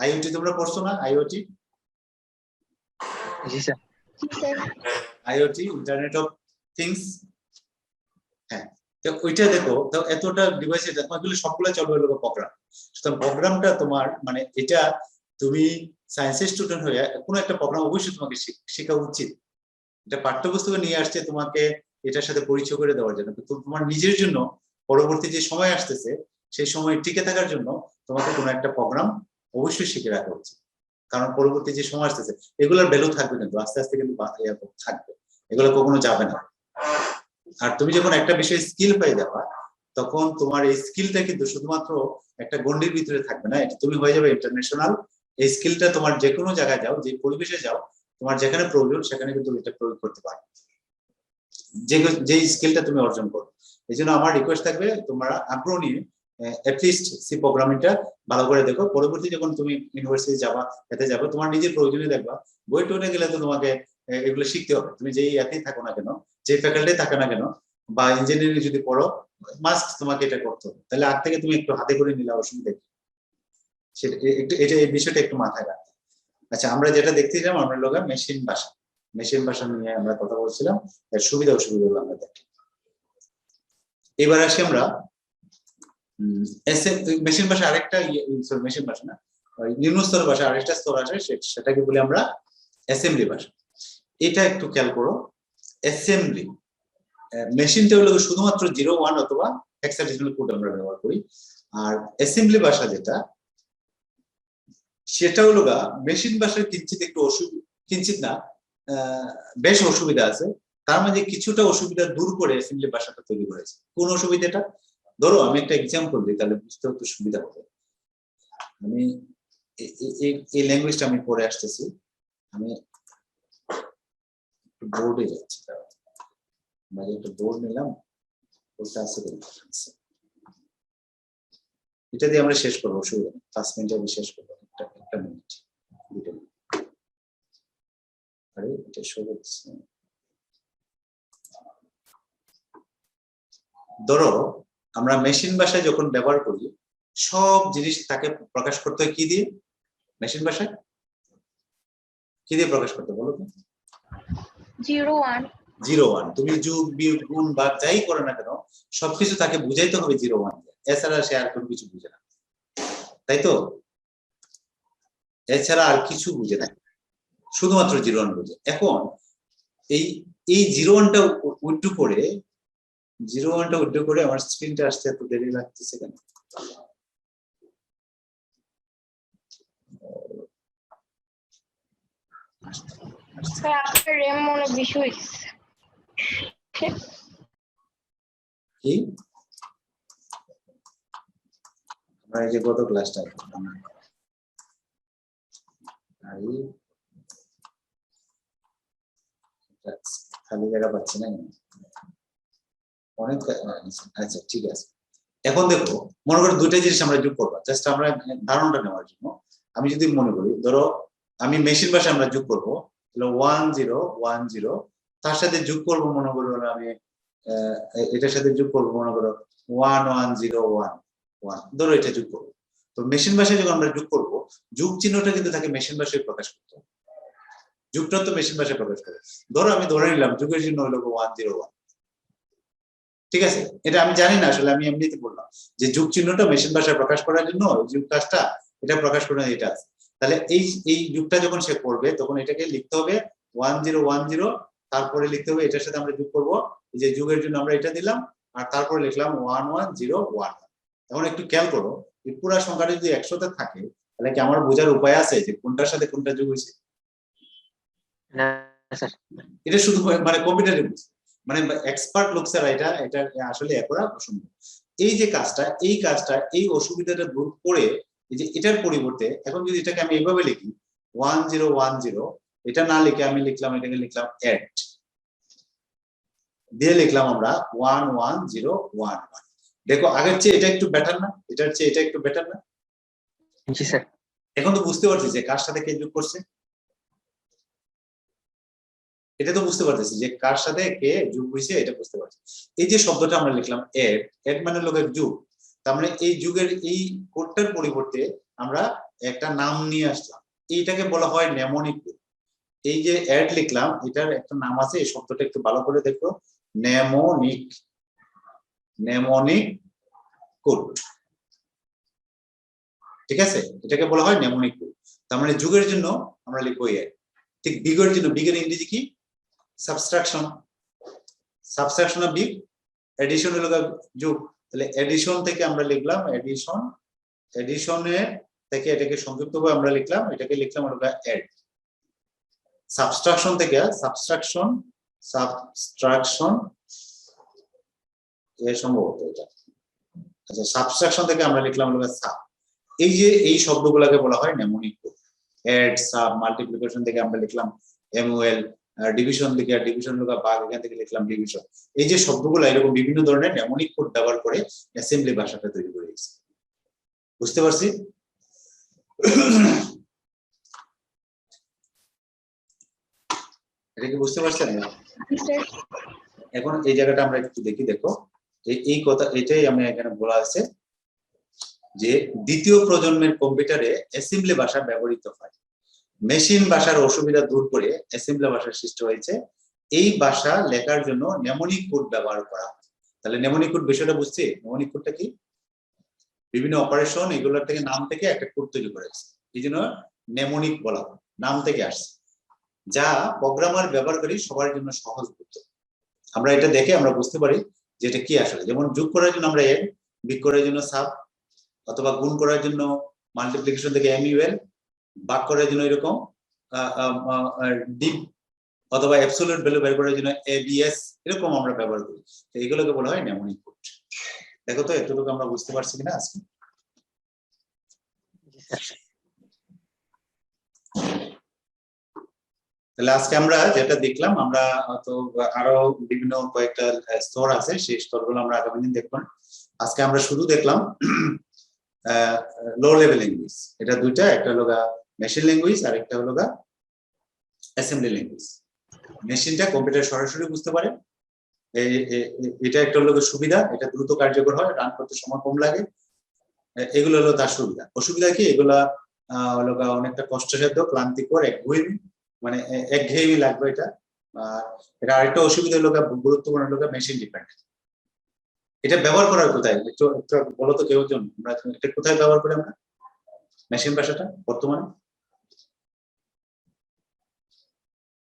আইওটি তোমরা পড়ছো না? IoT, G sir. IoT, internet of things. হ্যাঁ, তো ওইটা দেখো, তো এতটা ডিভাইসে দেখো, এগুলো সবগুলো চলবে হলো প্রোগ্রাম। সুতরাং প্রোগ্রামটা তোমার মানে এটা, তুমি সায়েন্সের স্টুডেন্ট হয়ে কোনো একটা প্রোগ্রাম অবশ্যই তোমাকে শেখা উচিত। এটা পাঠ্যপুস্তকে নিয়ে আসছে তোমাকে এটার সাথে পরিচয় করে দেওয়ার জন্য, কিন্তু তোমার নিজের জন্য পরবর্তী যে সময় আসতেছে সেই সময় টিকে থাকার জন্য তোমাকে কোনো একটা প্রোগ্রাম অবশ্যই শিখে রাখা উচিত। কারণ পরবর্তী যে সময় আসতেছে এগুলোর ভ্যালু থাকবে, কিন্তু আস্তে আস্তে কিন্তু থাকবে, এগুলো কখনো যাবে না। আর তুমি যখন একটা বিষয়ে স্কিল পেয়ে যাবা, তখন তোমার এই স্কিলটা কিন্তু শুধুমাত্র একটা গণ্ডির ভিতরে থাকবে না, এটা তুমি হয়ে যাবে ইন্টারন্যাশনাল। এই স্কিলটা তোমার যে কোনো জায়গায় যাও, যে পরিবেশে যাও, তোমার যেখানে প্রয়োজন সেখানে কিন্তু এটা প্রয়োগ করতে পারো, যে স্কিলটা তুমি অর্জন করো। এই জন্য আমার রিকোয়েস্ট থাকবে, তোমরা আগ্রহ নিয়ে অ্যাটলিস্ট সি প্রোগ্রামিংটা ভালো করে দেখো। পরবর্তী যখন তুমি ইউনিভার্সিটি যাবা, এতে যাবে, তোমার নিজের প্রয়োজনে দেখবা। বই টনে গেলে তো তোমাকে এগুলো শিখতে হবে, তুমি যেই এতেই থাকো না কেন, যে ফ্যাকাল্টি থাকো না কেন, বা ইঞ্জিনিয়ারিং যদি পড়ো, মাস্ট তোমাকে এটা করতে হবে। তাহলে আগ থেকে তুমি একটু হাতে করে নিলে অসুবিধা কি, সেটা একটু, এটা এই বিষয়টা একটু মাথায় রাখতে। আচ্ছা, আমরা যেটা দেখতেছিলাম, আমরা লোক মেশিন ভাষা, মেশিন ভাষা নিয়ে আমরা কথা বলছিলাম, এর সুবিধা অসুবিধাগুলো আমরা দেখি। এবার আসি আমরা মেশিন ভাষা, আরেকটা মেশিন ভাষা না, নিম্ন স্তরের ভাষা আরেকটা স্তর আছে, সেটাকে বলি আমরা অ্যাসেম্বলি ভাষা। এটা একটু খেয়াল করো, অ্যাসেম্বলি মেশিনটা হলো শুধুমাত্র 0-1 অথবা হেক্সাডেসিমাল কোড আমরা ব্যবহার করি। আর অ্যাসেম্বলি ভাষা যেটা, সেটা হলো মেশিন ভাষার কিঞ্চিত একটু কিঞ্চিত না, বেশ অসুবিধা আছে। তার মাঝে কিছুটা অসুবিধা দূর করে অ্যাসেম্বলি ভাষাটা তৈরি করেছে। কোন অসুবিধাটা? ধরো আমি একটা এক্সাম্পল দিই, তাহলে বুঝতে একটু সুবিধা হবে। আমি এই ল্যাঙ্গুয়েজটা আমি পড়ে আসতেছি, আমি বোর্ডে যাচ্ছি, একটা বোর্ড নিলাম, ওটা আছে, এটা দিয়ে আমরা শেষ করবো, অসুবিধা নেই, 5 মিনিটে আমি শেষ করবো, একটা মিনিট, 2 মিনিট। আরে এটা শো করছে। ধরো আমরা মেশিন ভাষায় যখন ব্যবহার করি, সব জিনিস তাকে প্রকাশ করতে হয় কি দিয়ে? মেশিন ভাষায় কি দিয়ে প্রকাশ করতে বলো তো? 0-1। তুমি যোগ, বিয়োগ, গুণ, ভাগ যাই করো না কেন, সবকিছু তাকে বুঝাইতে হবে 0-1 দিয়ে, এছাড়া সে আর কোনো কিছু বুঝে না, তাই তো? এছাড়া আর কিছু বুঝে না, শুধুমাত্র 0-1 বুঝে। এখন এই 0-1টা উইথড্র করে, 0-1টা উইথড্র করে আমার স্ক্রিনটা আসতে এত দেরি লাগতেছে কেন? আপনার র্যাম মনে বেশি হয়েছে। কি আমরা এই যে গত ক্লাসটা খালি জায়গা পাচ্ছি না, অনেক। আচ্ছা ঠিক আছে, এখন দেখো, মনে করো দুইটা জিনিস আমরা যোগ করবো, জাস্ট আমরা ধারণাটা নেওয়ার জন্য। আমি যদি মনে করি, ধরো আমি মেশিন ভাষায় আমরা যোগ করবো 1010, তার সাথে যোগ করবো মনে করো আমি এটার সাথে যোগ করবো মনে করো 1101, ধরো এটা যোগ করবো। তো মেশিন ভাষায় যখন আমরা যোগ করবো, যোগ চিহ্নটা কিন্তু তাকে মেশিন ভাষায় প্রকাশ করতে হবে, যুগটা তো মেশিন ভাষায় প্রকাশ করে। ধরো আমি ধরে নিলাম যুগের চিহ্ন হলো 101, ঠিক আছে? এটা আমি জানি না, আসলে আমি এমনিতে বললাম যে যুগ চিহ্নটা মেশিন ভাষায় প্রকাশ করার জন্য যুগ কাজটা এটা প্রকাশ করে এটা আছে। তাহলে এই যুগটা যখন সে করবে, তখন এটাকে লিখতে হবে 1010, তারপরে লিখতে হবে এটার সাথে আমরা যোগ করবো, এই যে যুগের জন্য আমরা এটা দিলাম, আর তারপরে লিখলাম 11011। এখন একটু খেয়াল করো, এই পুরো সংখ্যাটা যদি 100তে থাকে, তাহলে কি আমার বোঝার উপায় আছে যে কোনটার সাথে কোনটা যোগ হয়েছে? না স্যার। এটা শুধু মানে কম্পিউটারে বুঝে, মানে এক্সপার্ট লোক ছাড়া এটা আসলে করা অসম্ভব। এই যে কাজটা, এই অসুবিধাটা দূর করে, এই যে এটার পরিবর্তে এখন যদি এটাকে আমি এইভাবে লিখি 1010, এটা না লিখে আমি লিখলাম, এটাকে লিখলাম 8, দিয়ে লিখলাম আমরা 11011। দেখো আগের চেয়ে এটা একটু বেটার না, এটার চেয়ে এটা একটু বেটার না? জি স্যার। এখন তো বুঝতে পারছি যে কার সাথে কে যোগ করছে, এটা তো বুঝতে পারতেছি যে কার সাথে কে যোগ হয়েছে, এটা বুঝতে পারছি। এই যে শব্দটা আমরা লিখলাম এড, এড মানে লোকের যোগ, তার মানে এই যুগের এই কোডটার পরিবর্তে আমরা একটা নাম নিয়ে আসলাম, এইটাকে বলা হয় নেমোনিক কোড। এই যে এড লিখলাম এটার একটা নাম আছে, এই শব্দটা একটু ভালো করে দেখো, নেমোনিক, নেমোনিক কোড, ঠিক আছে? এটাকে বলা হয় নেমোনিক কোড। তার মানে যুগের জন্য আমরা লিখবো এড। ঠিক বিগের জন্য, বিগের ইংরেজি কি? Subtraction, subtraction of big, addition হলো যোগ, তাহলে এডিশন থেকে আমরা লিখলাম এডিশন, এডিশনের থেকে এটাকে সংক্ষিপ্ত করে আমরা লিখলাম, এটাকে লিখলাম হলো এড। সাবস্ট্রাকশন থেকে, সাবস্ট্রাকশন, সাবস্ট্রাকশন এর সম্ভবত এটা, আচ্ছা সাবস্ট্রাকশন থেকে আমরা লিখলাম হলো সাব। এই যে এই শব্দগুলোকে বলা হয় mnemonic code. Add, sub, multiplication থেকে আমরা লিখলাম এমওএল, ডিভিশন থেকে, ডিভিশন হলো ভাগ, এখান থেকে লিখলাম ডিভিশন। এই যে শব্দগুলো এরকম বিভিন্ন ধরনের নেমোনিক কোড ব্যবহার করে অ্যাসেম্বলি ভাষাটা তৈরি করে গেছে। বুঝতে পারছি? এটা কি বুঝতে পারছেন? এখন এই জায়গাটা আমরা একটু দেখি, দেখো এই কথা, এটাই আমি এখানে বলা আছে যে দ্বিতীয় প্রজন্মের কম্পিউটারে অ্যাসেম্বলি ভাষা ব্যবহৃত হয়। মেশিন ভাষার অসুবিধা দূর করে অ্যাসেম্বলি ভাষার সৃষ্টি হয়েছে। এই ভাষা লেখার জন্য নেমোনিক কোড ব্যবহার করা হয়। তাহলে নেমোনিক কোড বিষয়টা বুঝছি? নেমোনিক কোডটা কি? বিভিন্ন অপারেশন এগুলোর থেকে, নাম থেকে একটা কোড তৈরি করেছে, এই জন্য নেমোনিক বলা হয়, নাম থেকে আসছে, যা প্রোগ্রামার ব্যবহারকারী সবার জন্য সহজ করতে। আমরা এটা দেখে আমরা বুঝতে পারি যে এটা কি আসলে। যেমন যোগ করার জন্য আমরা এড, বিয়োগ করার জন্য সাব, অথবা গুণ করার জন্য মাল্টিপ্লিকেশন থেকে এমইউএল, ভাগ করার জন্য এরকম ডিভ, অথবা অ্যাবসলিউট ভ্যালু বের করার জন্য এবিএস, এরকম আমরা ব্যবহার করি। তো এগুলোকে বলা হয় নেমোনিক কোড। দেখো তো এতটুকু আমরা বুঝতে পারছি কিনা আজকে? তাহলে আজকে আমরা যেটা দেখলাম, আমরা তো আরো বিভিন্ন কয়েকটা স্তর আছে, সেই স্তরগুলো আমরা আগামী দিন দেখব। আজকে আমরা শুধু দেখলাম লো লেভেল ল্যাঙ্গুয়েজ, এটা দুইটা, একটা হলো মেশিন ল্যাঙ্গুয়েজ আর একটা হলো অ্যাসেম্বলি ল্যাঙ্গুয়েজ। মেশিনটা কম্পিউটার সরাসরি বুঝতে পারে, এটা একটা হলো সুবিধা, এটা দ্রুত কার্যকর হয়, রান করতে সময় কম লাগে, এগুলো হলো তার সুবিধা। অসুবিধা কি? এগুলা হলো অনেকটা কষ্টসাধ্য, ক্লান্তিকর, একঘেয়েমি, মানে একঘেয়েমি লাগবে এটা। এটা আরেকটা অসুবিধা হলো, গুরুত্বপূর্ণ হলো মেশিন ডিপেন্ডেন্ট। এটা ব্যবহার করার কোথায় একটু একটু বলো তো কেউ জন, আমরা এটা কোথায় ব্যবহার করি আমরা মেশিন ভাষাটা বর্তমানে?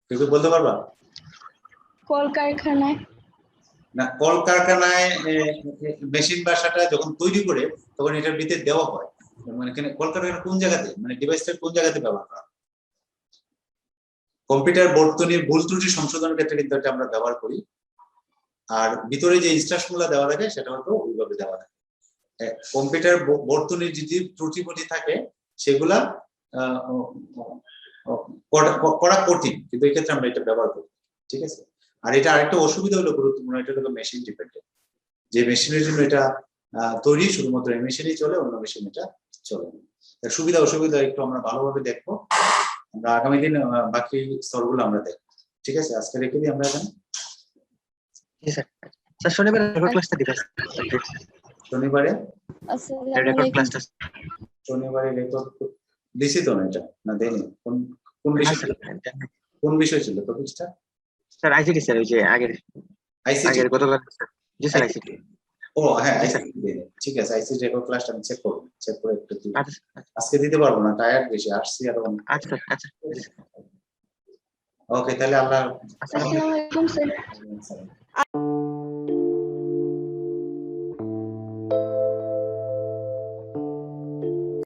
কেউ বলতে পারবা? কলকারখানায়। না, কলকারখানায় মেশিন ভাষাটা যখন তৈরি করে তখন এটার ভিতরে দেওয়া হয়, মানে কলকারখানা কোন জায়গাতে, মানে ডিভাইসটা কোন জায়গাতে ব্যবহার করা? কম্পিউটার বর্তনীর ভুল ত্রুটি সংশোধনের ক্ষেত্রে কিন্তু এটা আমরা ব্যবহার করি। আর ভিতরে যে ইনস্ট্রাকশন গুলো দেওয়া থাকে সেটা হয়তো ওইভাবে দেওয়া থাকে। কম্পিউটার বর্তনীর যদি ত্রুটি থাকে সেগুলা করা কঠিন, কিন্তু এই ক্ষেত্রে আমরা এটা ব্যবহার করি, ঠিক আছে? আর এটা আরেকটা অসুবিধা হলো গুরুত্বপূর্ণ, এটা হলো মেশিন ডিপেন্ডেন্ট। যে মেশিনের জন্য এটা তৈরি, শুধুমাত্র এই মেশিনই চলে, অন্য মেশিন এটা চলে না। সুবিধা অসুবিধা একটু আমরা ভালোভাবে দেখবো, আমরা আগামী দিন বাকি স্তরগুলো আমরা দেখবো, ঠিক আছে? আজকে রেখে দিই আমরা এখানে। শনিবারে রেকর্ড ক্লাসটা দিবেন? শনিবারে আসসালামু রেকর্ড আলাইকুম। ক্লাসটা শনিবারে রেকর্ড দিছি তো না? এটা না দেয়নি? কোন বিষয়, কোন বিষয় ছিল টপিকটা? স্যার আইসিটি স্যার, ওই যে আইসিটি, আগের গতকাল স্যার। জি স্যার আইসিটি। ও হ্যাঁ আইসিটি, ঠিক আছে। আইসিটি রেকর্ড ক্লাসটা আমি চেক করব, চেক করে একটু দিই। আচ্ছা আজকে দিতে পারবো না, টায়ার্ড বেশি, আসছি আর আচ্ছা আচ্ছা। ওকে, তাহলে আল্লাহ। আসসালামু আলাইকুম স্যার।